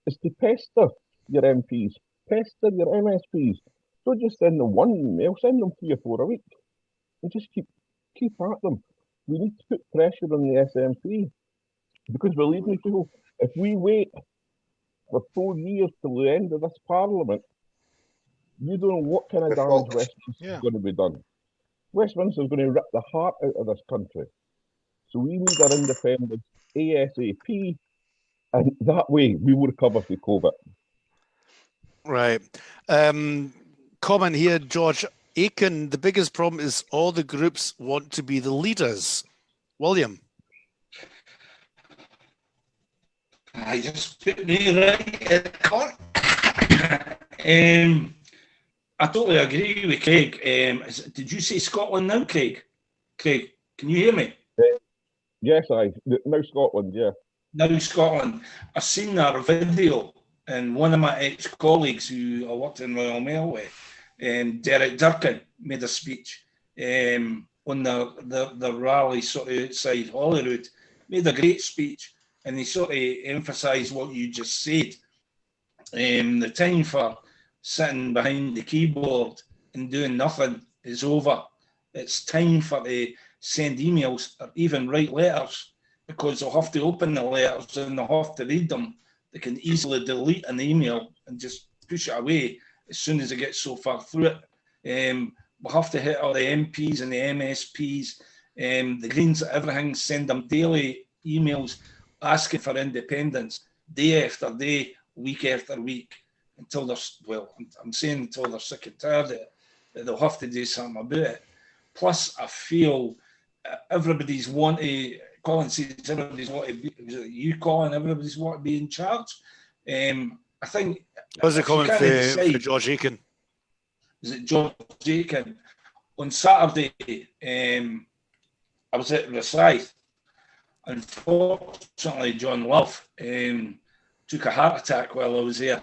is to pester your MPs, pester your MSPs. Don't just send them one email, send them 3 or 4 a week, and just keep at them. We need to put pressure on the SNP, because believe me, people, if we wait for 4 years till the end of this Parliament, you don't know what kind of damage Westminster is going to be done. Westminster is going to rip the heart out of this country. So we need our independence ASAP, and that way we will recover from COVID. Right. Comment here, George Aiken. The biggest problem is all the groups want to be the leaders. William. I just put me right. I totally agree with Craig. Did you say Scotland now, Craig? Craig, can you hear me? Yes, Now Scotland, yeah. Now Scotland. I've seen that video, and one of my ex-colleagues who I worked in Royal Mail with, Derek Durkin, made a speech on the RaLei sort of outside Holyrood. Made a great speech, and he sort of emphasised what you just said. The time for sitting behind the keyboard and doing nothing is over. It's time for to send emails or even write letters, because they'll have to open the letters and they'll have to read them. They can easily delete an email and just push it away as soon as they get so far through it. We'll have to hit all the MPs and the MSPs, the Greens, everything, send them daily emails asking for independence, day after day, week after week, until they're, well, I'm saying until they're sick and tired of it, that they'll have to do something about it. Plus, I feel everybody's want to, Colin says everybody's want to be, was it you, Colin, everybody's want to be in charge. I think... How's it coming for George Aiken? Is it George Aiken? On Saturday, I was at RaLei. Unfortunately, John Love took a heart attack while I was there.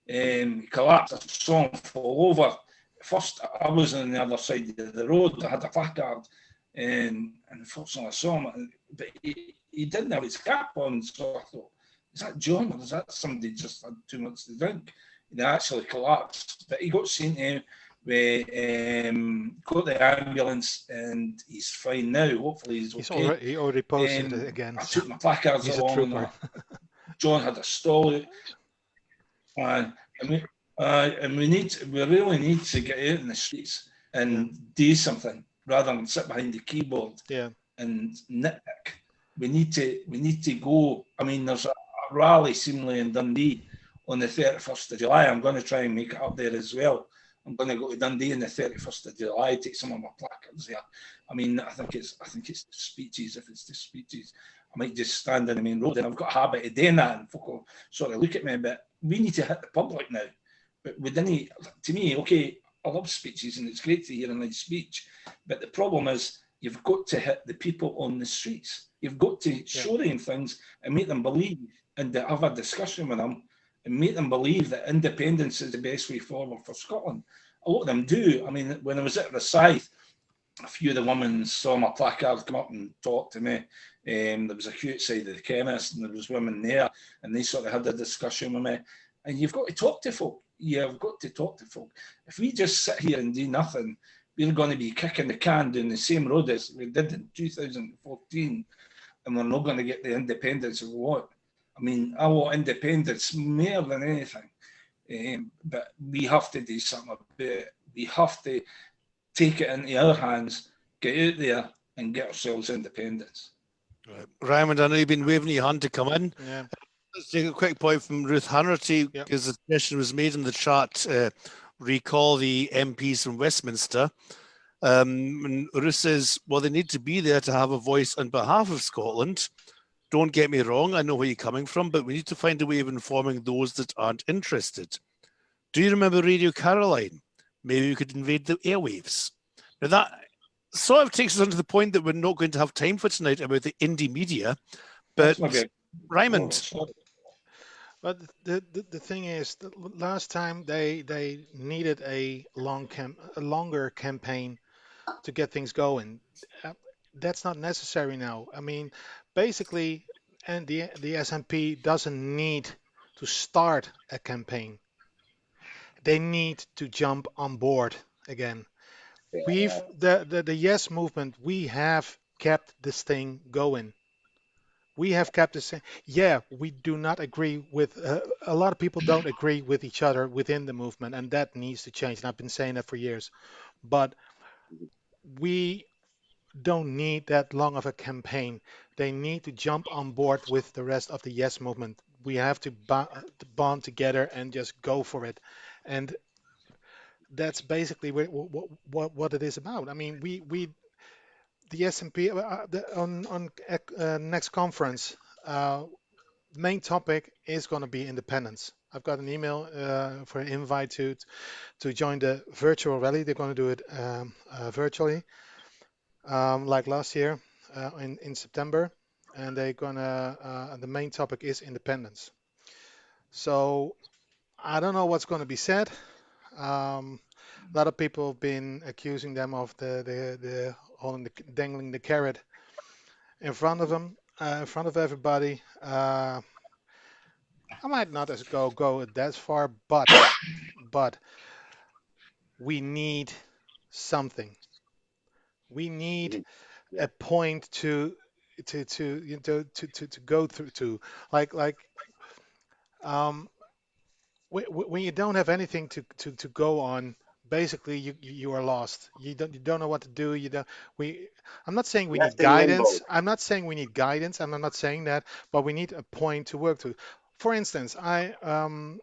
He collapsed, I saw him fall over. First, I was on the other side of the road. I had a placard, and unfortunately, I saw him, but he didn't have his cap on. So I thought, is that John, or is that somebody just had too much to drink? He actually collapsed, but he got seen to got the ambulance, and he's fine now. Hopefully, he's okay. He already posted it again. I took my placards along. And John had a stall out, and we really need to get out in the streets and do something rather than sit behind the keyboard and nitpick. We need to go. I mean, there's a rally seemingly in Dundee on the 31st of July. I'm going to try and make it up there as well. I'm going to go to Dundee on the 31st of July, take some of my placards there. I mean, I think it's the speeches. If it's the speeches, I might just stand in the main road, and I've got a habit of doing that, and folk will sort of look at me. But we need to hit the public now. But we didn't. To me, okay, I love speeches, and it's great to hear a nice speech. But the problem is, you've got to hit the people on the streets. You've got to show them things and make them believe, and to have a discussion with them and make them believe that independence is the best way forward for Scotland. A lot of them do. I mean, when I was at Rosyth, a few of the women saw my placard, come up and talk to me. There was a queue outside of the chemist, and there was women there, and they sort of had a discussion with me. And you've got to talk to folk. You've got to talk to folk. If we just sit here and do nothing, we're going to be kicking the can down the same road as we did in 2014, and we're not going to get the independence we want. I mean, I want independence more than anything, but we have to do something about it. We have to take it into our hands, get out there and get ourselves independence. Right. Raimond, I know you've been waving your hand to come in. Yeah. Let's take a quick point from Ruth Hanratty, because the question was made in the chat. Recall the MPs from Westminster. And Ruth says, well, they need to be there to have a voice on behalf of Scotland. Don't get me wrong, I know where you're coming from, but we need to find a way of informing those that aren't interested. Do you remember Radio Caroline? Maybe we could invade the airwaves. Now that sort of takes us on to the point that we're not going to have time for tonight about the indie media, but Raimond. But the thing is, the last time they needed a longer campaign to get things going. That's not necessary now. I mean, basically, and the SNP doesn't need to start a campaign. They need to jump on board again. We've the Yes movement. We have kept this thing going. We have kept this. Yeah, we do not agree with a lot of people. Don't agree with each other within the movement, and that needs to change. And I've been saying that for years. But we don't need that long of a campaign. They need to jump on board with the rest of the Yes movement. We have to bond together and just go for it. And that's basically what it is about. I mean, the SNP on next conference, main topic is going to be independence. I've got an email for an invite to join the virtual rally. They're going to do it virtually, like last year in September, and they're gonna. The main topic is independence. So I don't know what's going to be said. A lot of people have been accusing them of the holding dangling the carrot in front of them, in front of everybody. I might not as go that far, but we need something. We need a point to go through to, like when you don't have anything to go on, basically you are lost. You don't know what to do. I'm not saying we need guidance. I'm not saying we need guidance. I'm not saying that, but we need a point to work to. For instance, I'm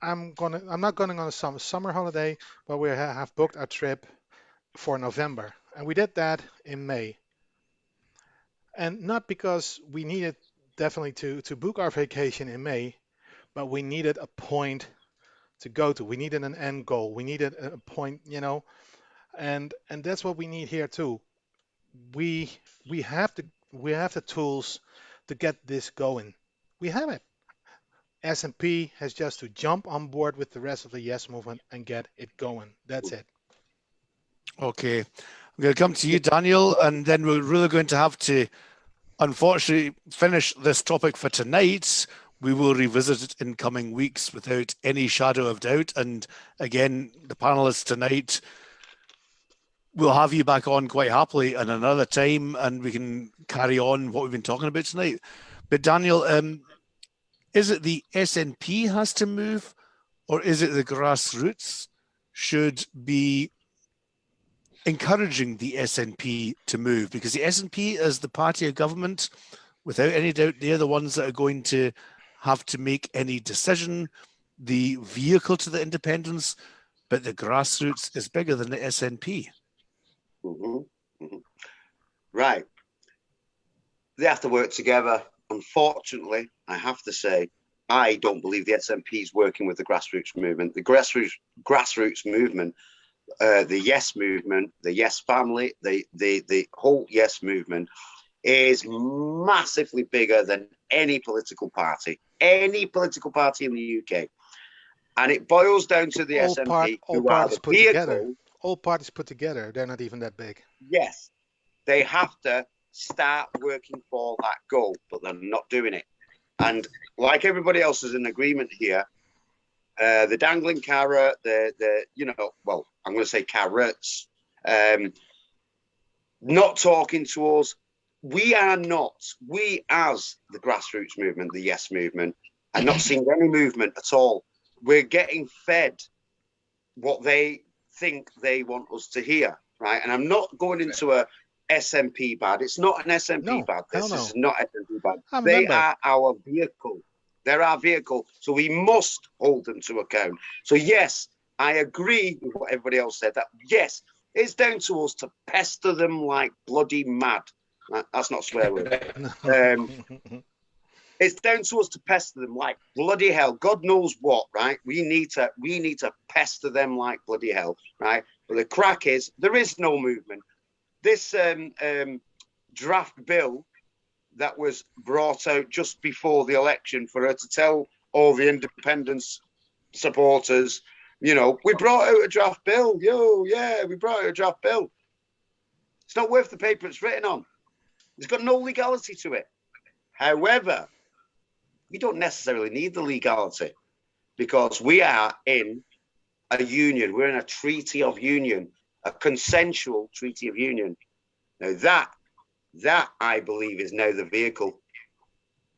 not going on a summer holiday, but we have booked our trip for November, and we did that in May. And not because we needed definitely to book our vacation in May, but we needed a point to go to. We needed an end goal. We needed a point, and that's what we need here too. We have the tools to get this going. We have it. S&P has just to jump on board with the rest of the Yes movement and get it going. That's it. Okay, I'm going to come to you, Daniel, and then we're really going to have to, unfortunately, finish this topic for tonight. We will revisit it in coming weeks without any shadow of doubt. And again, the panelists tonight, we'll have you back on quite happily at another time, and we can carry on what we've been talking about tonight. But Daniel, is it the SNP has to move, or is it the grassroots should be encouraging the SNP to move? Because the SNP as the party of government, without any doubt, they're the ones that are going to have to make any decision, the vehicle to the independence. but the grassroots is bigger than the SNP. Right. They have to work together. Unfortunately, I have to say, I don't believe the SNP is working with the grassroots movement. The grassroots movement, the Yes movement, the Yes family, the whole Yes movement is massively bigger than any political party in the UK. And it boils down to the SNP, who are the vehicle. All parties put together, they're not even that big. Yes, they have to start working for that goal, but they're not doing it. And like everybody else is in agreement here, the dangling carrot, well, I'm going to say carrots, not talking to us. We as the grassroots movement, the Yes movement, are not seeing any movement at all. We're getting fed what they think they want us to hear, right? And I'm not going into a SNP bad. It's not an SNP bad. This is not SNP bad. They are our vehicle. They're our vehicle. So we must hold them to account. So yes, I agree with what everybody else said, that yes, it's down to us to pester them like bloody mad. That's not a swear word. It's down to us to pester them like bloody hell. God knows what, right? We need to pester them like bloody hell, right? But the crack is there is no movement. This draft bill that was brought out just before the election for her to tell all the independence supporters, we brought out a draft bill. We brought out a draft bill. It's not worth the paper it's written on. It's got no legality to it. However, we don't necessarily need the legality because we are in a union. We're in a treaty of union, a consensual treaty of union. Now that I believe is now the vehicle.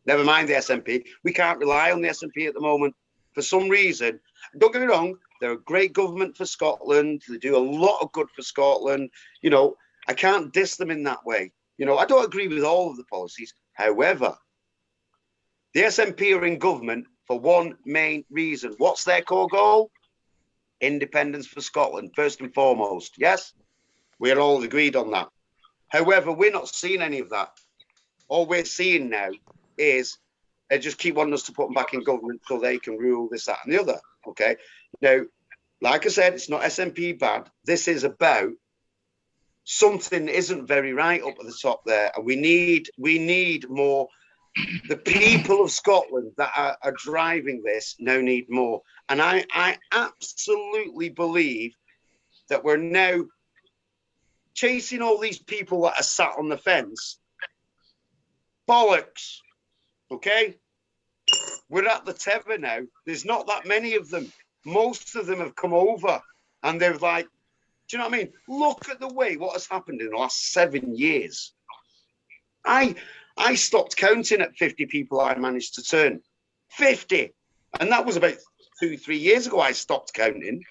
Never mind the SNP. We can't rely on the SNP at the moment. For some reason, don't get me wrong, they're a great government for Scotland. They do a lot of good for Scotland. I can't diss them in that way. I don't agree with all of the policies. However, the SNP are in government for one main reason. What's their core goal? Independence for Scotland, first and foremost. Yes? We're all agreed on that. However, we're not seeing any of that. All we're seeing now is they just keep wanting us to put them back in government so they can rule this, that, and the other. Okay? Now, like I said, it's not SNP bad. This is about something isn't very right up at the top there. And we need more. The people of Scotland that are driving this now need more. And I absolutely believe that we're now chasing all these people that are sat on the fence. Bollocks. Okay? We're at the tether now. There's not that many of them. Most of them have come over and they're like, do you know what I mean? Look at what has happened in the last 7 years. I stopped counting at 50 people I managed to turn. 50. And that was about 2-3 years ago I stopped counting.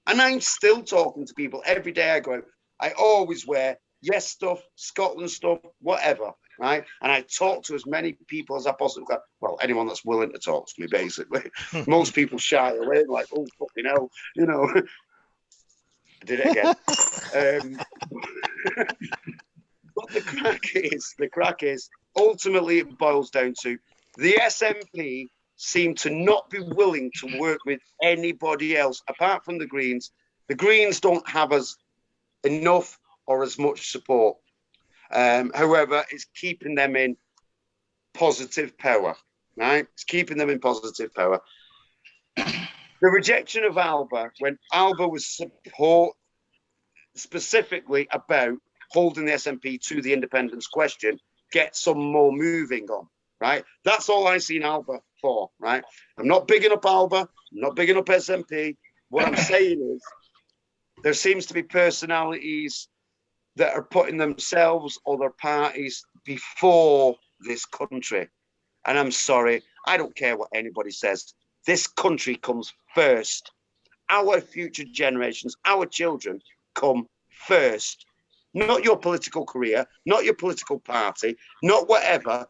And I'm still talking to people every day I go out. I always wear Yes stuff, Scotland stuff, whatever, right? And I talk to as many people as I possibly can. Well, anyone that's willing to talk to me, basically. Most people shy away, like, oh, fucking hell, I did it again. But the crack is, ultimately it boils down to the SNP seem to not be willing to work with anybody else apart from the Greens. The Greens don't have as enough or as much support. However, it's keeping them in positive power, right? It's keeping them in positive power. The rejection of Alba, when Alba was specifically about holding the SNP to the independence question, get some more moving on, right? That's all I seen Alba for, right? I'm not bigging up Alba. I'm not bigging up SNP. What I'm saying is there seems to be personalities that are putting themselves or their parties before this country. And I'm sorry, I don't care what anybody says. This country comes first. Our future generations, our children come first. Not your political career, not your political party, not whatever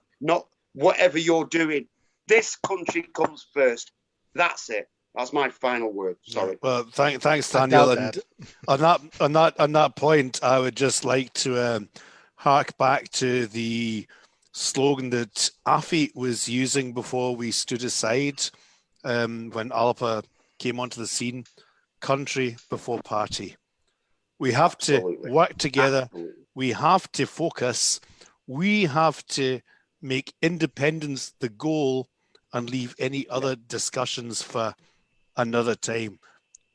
you're doing. This country comes first. That's it. That's my final word. Sorry. Well, thanks, I Daniel. doubt And that. on that point, I would just like to hark back to the slogan that Afi was using before we stood aside when Alpa came onto the scene: country before party. We have Absolutely. to work together. Absolutely. We have to focus. We have to make independence the goal and leave any other discussions for another time.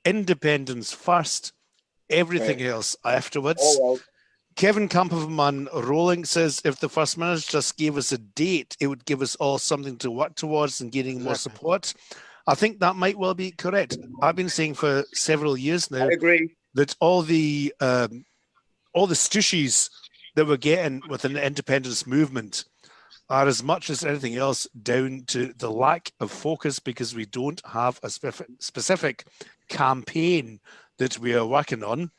Independence first, everything else afterwards. Oh, Kevin Camperman Rolling says if the First Minister just gave us a date, it would give us all something to work towards and gaining more Exactly. support. I think that might well be correct. I've been saying for several years now I agree. that all the stushies that we're getting within the independence movement are as much as anything else down to the lack of focus because we don't have a specific campaign that we are working on.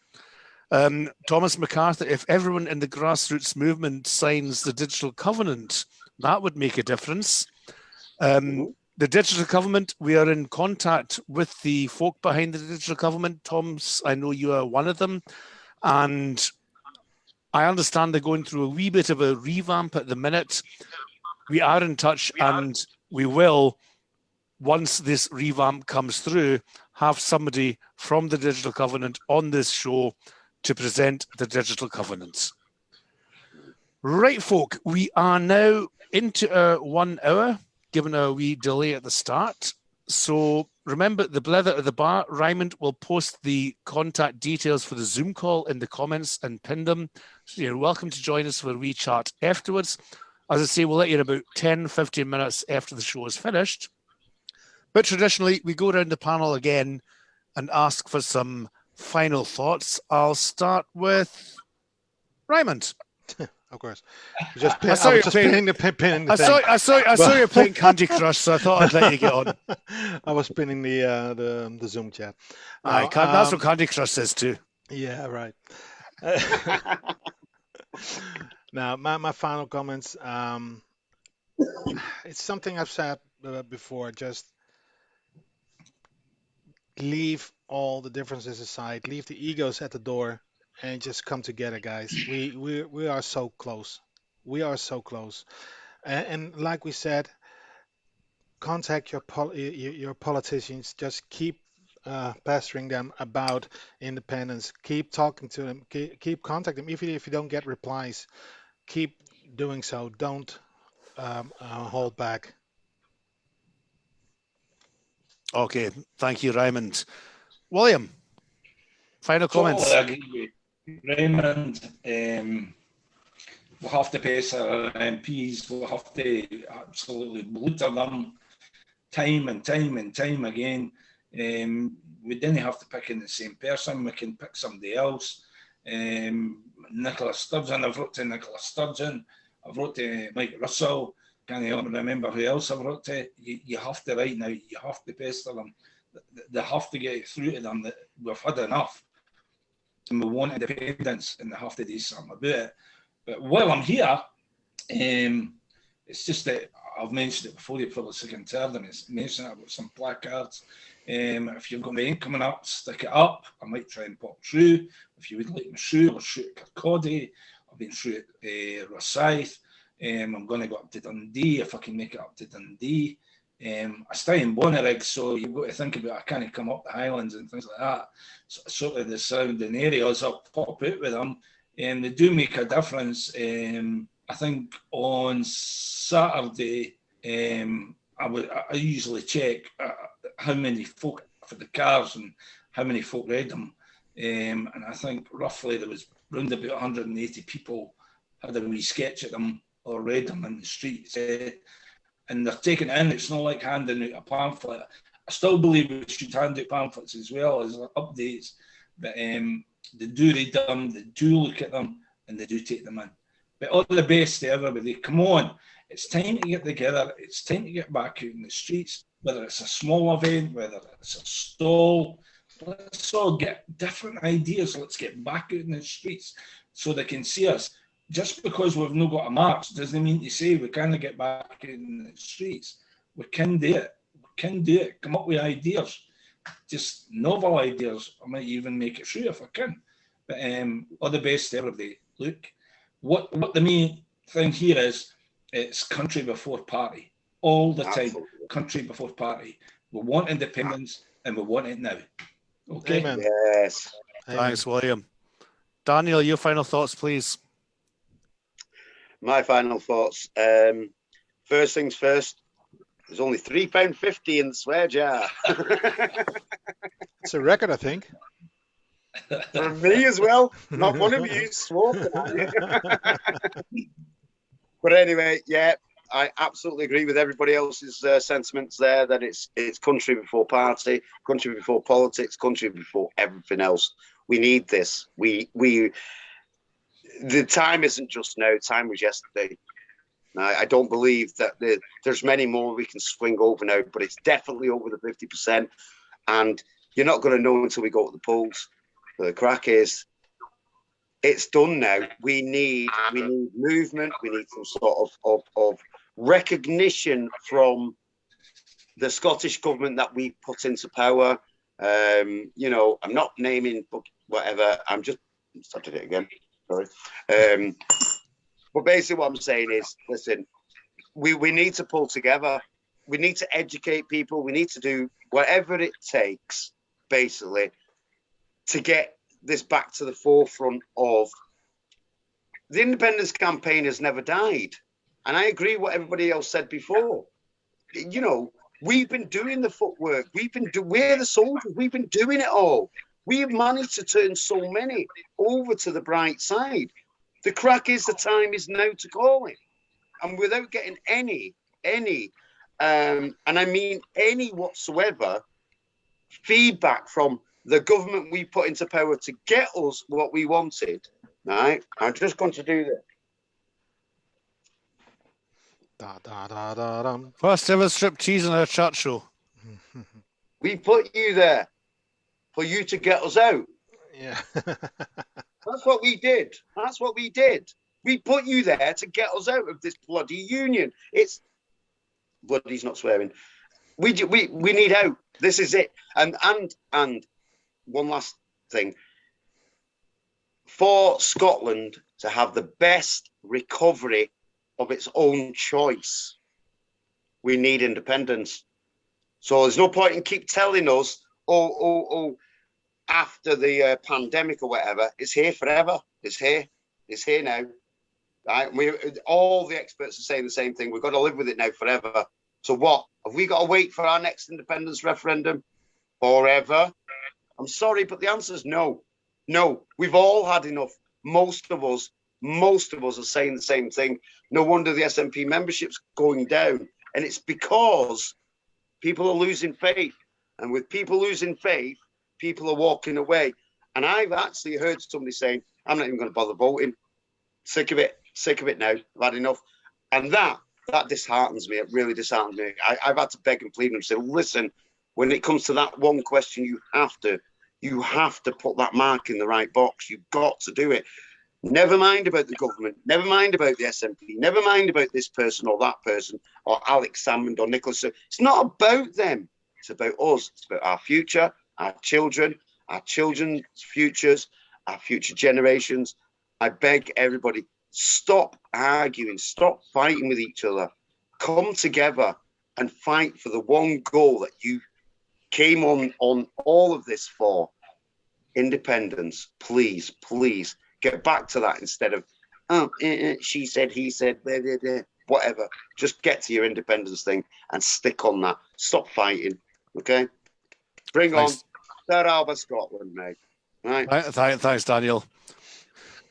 Thomas MacArthur, if everyone in the grassroots movement signs the digital covenant, that would make a difference. The digital covenant, we are in contact with the folk behind the digital covenant. Tom's, I know you are one of them. And I understand they're going through a wee bit of a revamp at the minute. We are in touch and we will, once this revamp comes through, have somebody from the Digital Covenant on this show to present the Digital Covenant. Right, folk, we are now into our 1 hour, given a wee delay at the start. So remember, the blether at the bar, Raimond will post the contact details for the Zoom call in the comments and pin them. So you're welcome to join us for a wee chat afterwards. As I say, we'll let you in about 10, 15 minutes after the show is finished. But traditionally, we go around the panel again and ask for some final thoughts. I'll start with Raimond. Of course. Just I saw I you was just playing- pinning the thing. I saw you playing Candy Crush, so I thought I'd let you get on. I was pinning the Zoom chat. Aye, Now, that's what Candy Crush says too. yeah, right. Now, my final comments. It's something I've said before. Just leave all the differences aside. Leave the egos at the door, and just come together, guys. We are so close. We are so close. And like we said, contact your politicians. Just keep pestering them about independence. Keep talking to them. Keep contacting them. Even if you don't get replies, keep doing so. Don't hold back. Okay, thank you, Raimond. William, final comments. Totally agree with Raimond. We'll have to pace our MPs. We'll have to absolutely bluter them time and time and time again. We didn't have to pick in the same person. We can pick somebody else. Nicola Sturgeon. I've wrote to Nicola Sturgeon. I've wrote to Mike Russell. Can't remember who else I've wrote to. You have to right now. You have to pester them. They have to get through to them that we've had enough and we want independence and they have to do something about it. But while I'm here, it's just that I've mentioned it before, you probably sick and tired of me mentioning it about some placards. If you've got an event coming up, stick it up. I might try and pop through. If you would like me through, I'll shoot at Kirkcaldy. I've been through at Rosyth. I'm going to go up to Dundee if I can make it up to Dundee. I stay in Bonnyrigg, so you've got to think about I can't come up the Highlands and things like that. So, sort of the surrounding areas, I'll pop out with them. They do make a difference. I think on Saturday, I usually check how many folk for the cars and how many folk read them. And I think roughly there was around about 180 people had a wee sketch at them or read them in the streets. And they're taking it in. It's not like handing out a pamphlet. I still believe we should hand out pamphlets as well as updates. But they do read them, they do look at them, and they do take them in. But all the best to everybody. Come on. It's time to get together. It's time to get back out in the streets, whether it's a small event, whether it's a stall. Let's all get different ideas. Let's get back out in the streets so they can see us. Just because we've not got a march doesn't mean to say we can't get back in the streets. We can do it. We can do it, come up with ideas, just novel ideas. I might even make it through if I can. But all the best to everybody. Look, what the main thing here is, it's country before party. All the time, country before party. We want independence and we want it now. Okay? Amen. Yes. Thanks, William. Daniel, your final thoughts, please. My final thoughts. First things first, there's only £3.50 in the swear jar. It's a record, I think. For me as well. Not one of you swore tonight. But anyway, yeah, I absolutely agree with everybody else's sentiments there, that it's country before party, country before politics, country before everything else. We need this. The time isn't just now, time was yesterday. I don't believe that there's many more we can swing over now, but it's definitely over the 50%. And you're not going to know until we go to the polls. But the crack is, it's done now. We need movement. We need some sort of recognition from the Scottish government that we put into power. You know, I'm not naming whatever. I'm just started it again. Sorry. But basically what I'm saying is, listen, we need to pull together. We need to educate people. We need to do whatever it takes, basically, to get this back to the forefront of the independence campaign has never died. And I agree what everybody else said before. You know, we've been doing the footwork. We're the soldiers. We've been doing it all. We've managed to turn so many over to the bright side. The crack is, the time is now to call it. And without getting any, and I mean any whatsoever, feedback from the government we put into power to get us what we wanted, right? I'm just going to do this. Da, da, da, da, dum. First ever striptease in our church show. We put you there for you to get us out. Yeah. That's what we did. That's what we did. We put you there to get us out of this bloody union. It's bloody's not swearing. We need out. This is it. And one last thing. For Scotland to have the best recovery of its own choice, we need independence. So there's no point in keep telling us, oh, after the pandemic or whatever, it's here forever. It's here now. Right? All the experts are saying the same thing. We've got to live with it now forever. So what? Have we got to wait for our next independence referendum forever? I'm sorry, but the answer is no. No, we've all had enough. Most of us are saying the same thing. No wonder the SNP membership's going down. And it's because people are losing faith. And with people losing faith, people are walking away. And I've actually heard somebody saying, I'm not even going to bother voting. Sick of it now. I've had enough. And that disheartens me. It really disheartens me. I've had to beg and plead and say, listen, when it comes to that one question, you have to put that mark in the right box. You've got to do it. Never mind about the government. Never mind about the SNP. Never mind about this person or that person or Alex Salmond or Nicholas. It's not about them. It's about us. It's about our future, our children, our children's futures, our future generations. I beg everybody, stop arguing, stop fighting with each other. Come together and fight for the one goal that you came on all of this for. Independence. Please, please get back to that instead of, she said, he said, blah, blah, blah, whatever. Just get to your independence thing and stick on that. Stop fighting, okay? Bring on Third Alba Scotland, mate. Right. Thanks, Daniel.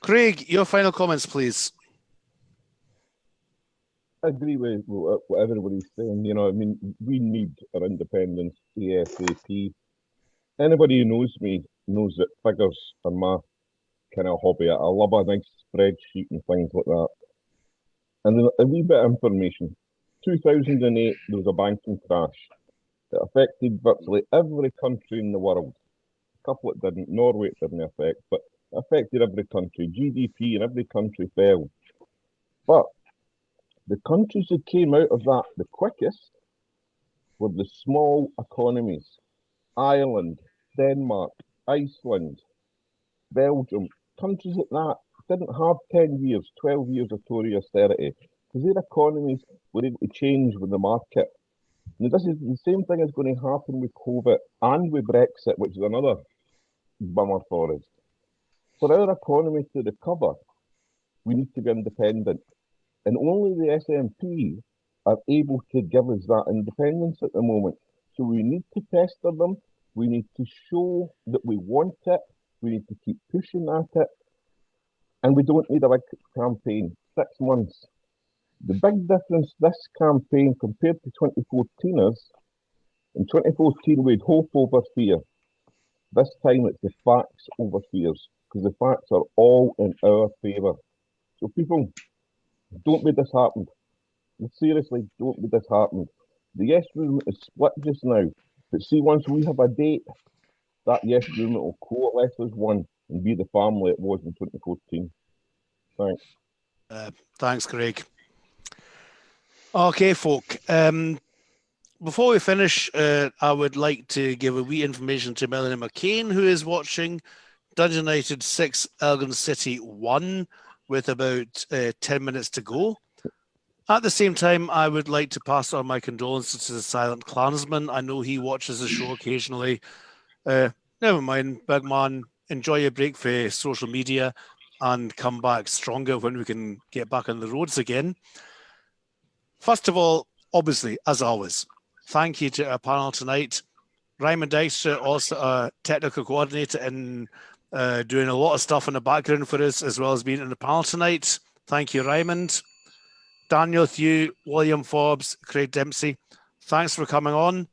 Craig, your final comments, please. I agree with what everybody's saying. You know, I mean, we need our independence ASAP. Anybody who knows me knows that figures are my kind of hobby. I love a nice spreadsheet and things like that. And a wee bit of information. 2008, there was a banking crash that affected virtually every country in the world. A couple it didn't. Norway it didn't affect, but it affected every country. GDP in every country fell. But the countries that came out of that the quickest were the small economies. Ireland, Denmark, Iceland, Belgium, countries like that didn't have 10 years, 12 years of Tory austerity because their economies were able to change with the market. Now, this is the same thing is going to happen with COVID and with Brexit, which is another bummer for us. For our economy to recover, we need to be independent. And only the SNP are able to give us that independence at the moment. So we need to pester them. We need to show that we want it. We need to keep pushing at it. And we don't need a big campaign. 6 months. The big difference this campaign compared to 2014 is, in 2014 we had hope over fear. This time it's the facts over fears, because the facts are all in our favour. So people, don't be disheartened. Seriously, don't be disheartened. The yes movement is split just now, but see, once we have a date, that yes movement will coalesce as one and be the family it was in 2014. Thanks. Thanks, Craig. Okay, folk. Before we finish, I would like to give a wee information to Melanie McCain, who is watching Dundee United 6, Elgin City 1, with about 10 minutes to go. At the same time, I would like to pass on my condolences to the Silent Klansman. I know he watches the show occasionally. Never mind, big man. Enjoy your break for social media and come back stronger when we can get back on the roads again. First of all, obviously, as always, thank you to our panel tonight. Raimond Dijkstra, also a technical coordinator and doing a lot of stuff in the background for us, as well as being in the panel tonight. Thank you, Raimond. Daniel, Thew, William Forbes, Craig Dempsey, thanks for coming on.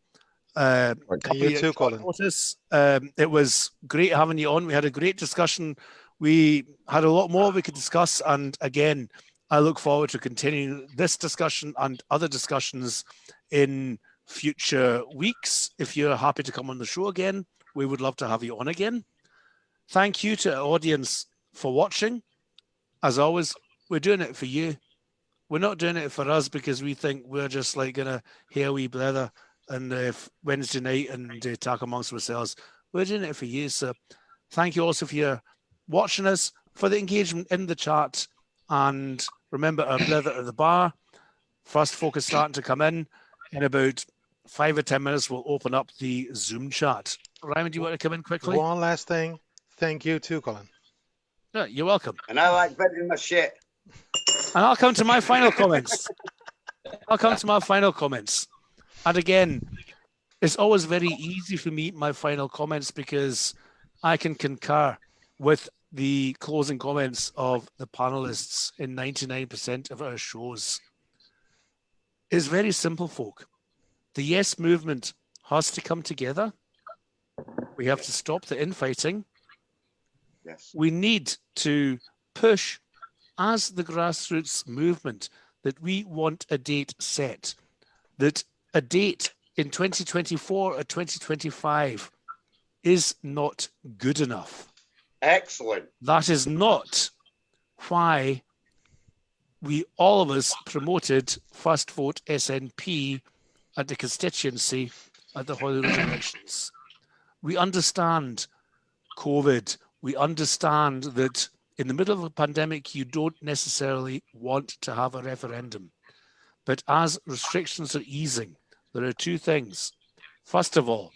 And you too, Colin. It was great having you on. We had a great discussion. We had a lot more we could discuss. And again, I look forward to continuing this discussion and other discussions in future weeks. If you're happy to come on the show again, we would love to have you on again. Thank you to our audience for watching. As always, we're doing it for you. We're not doing it for us because we think we're just like going to hear a wee blather and Wednesday night and talk amongst ourselves. We're doing it for you. So thank you also for your watching us, for the engagement in the chat. And remember our blather at the bar. First folk is starting to come in. In about 5 or 10 minutes, we'll open up the Zoom chat. Raimond, do you want to come in quickly? One last thing. Thank you too, Colin. Yeah, you're welcome. And I like vending my shit. And I'll come to my final comments. And again, it's always very easy for me, my final comments, because I can concur with the closing comments of the panelists in 99% of our shows. It's very simple, folk. The yes movement has to come together. We have to stop the infighting. Yes. We need to push as the grassroots movement that we want a date set, that a date in 2024 or 2025 is not good enough. Excellent. That is not why we, all of us, promoted First Vote SNP at the constituency at the Holyrood elections. We understand COVID. We understand that in the middle of a pandemic, you don't necessarily want to have a referendum. But as restrictions are easing, there are two things. First of all,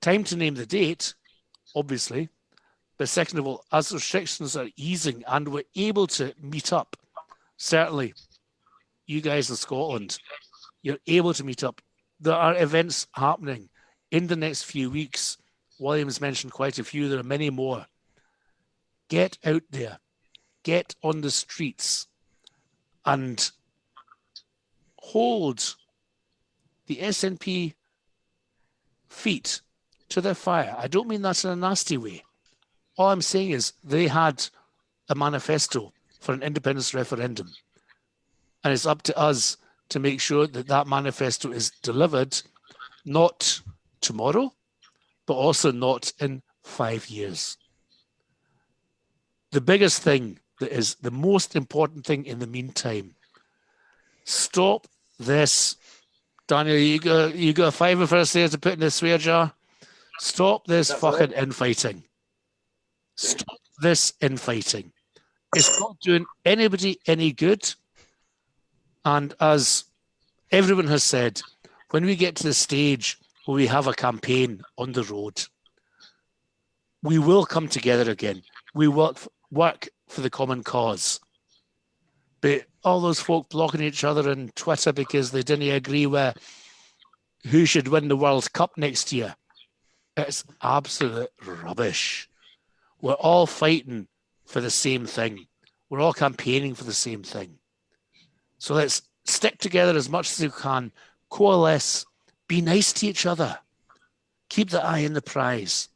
time to name the date, obviously. But second of all, as restrictions are easing and we're able to meet up, certainly you guys in Scotland, you're able to meet up. There are events happening in the next few weeks. William's mentioned quite a few. There are many more. Get out there, get on the streets and hold the SNP feet to their fire. I don't mean that in a nasty way. All I'm saying is they had a manifesto for an independence referendum. And it's up to us to make sure that that manifesto is delivered, not tomorrow, but also not in 5 years. The biggest thing that is the most important thing in the meantime, stop this Daniel, you got a fiver for us there to put in the swear jar. Stop this That's fucking it. infighting. Stop this infighting. It's not doing anybody any good. And as everyone has said, when we get to the stage where we have a campaign on the road, we will come together again. We will work for the common cause. But all those folk blocking each other on Twitter because they didn't agree with who should win the World Cup next year, it's absolute rubbish. We're all fighting for the same thing. We're all campaigning for the same thing. So let's stick together as much as we can, coalesce, be nice to each other, keep the eye on the prize.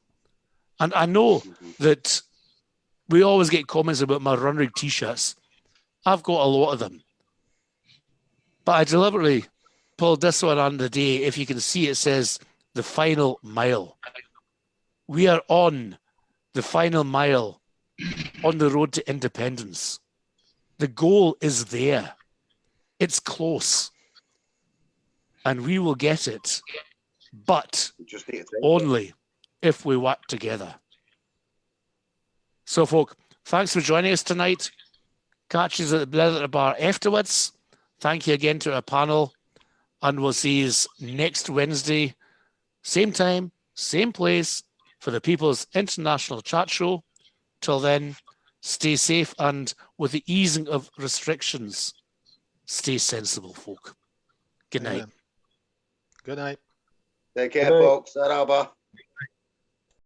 And I know that we always get comments about my Run Rig t-shirts. I've got a lot of them. But I deliberately pulled this one on the day. If you can see, it says the final mile. We are on the final mile on the road to independence. The goal is there. It's close. And we will get it. But only if we work together. So, folk, thanks for joining us tonight. Catch us at the Leather Bar afterwards. Thank you again to our panel. And we'll see you next Wednesday, same time, same place, for the People's International Chat Show. Till then, stay safe and with the easing of restrictions, stay sensible, folk. Good night. Good night. Take care, folks. Ta-ra.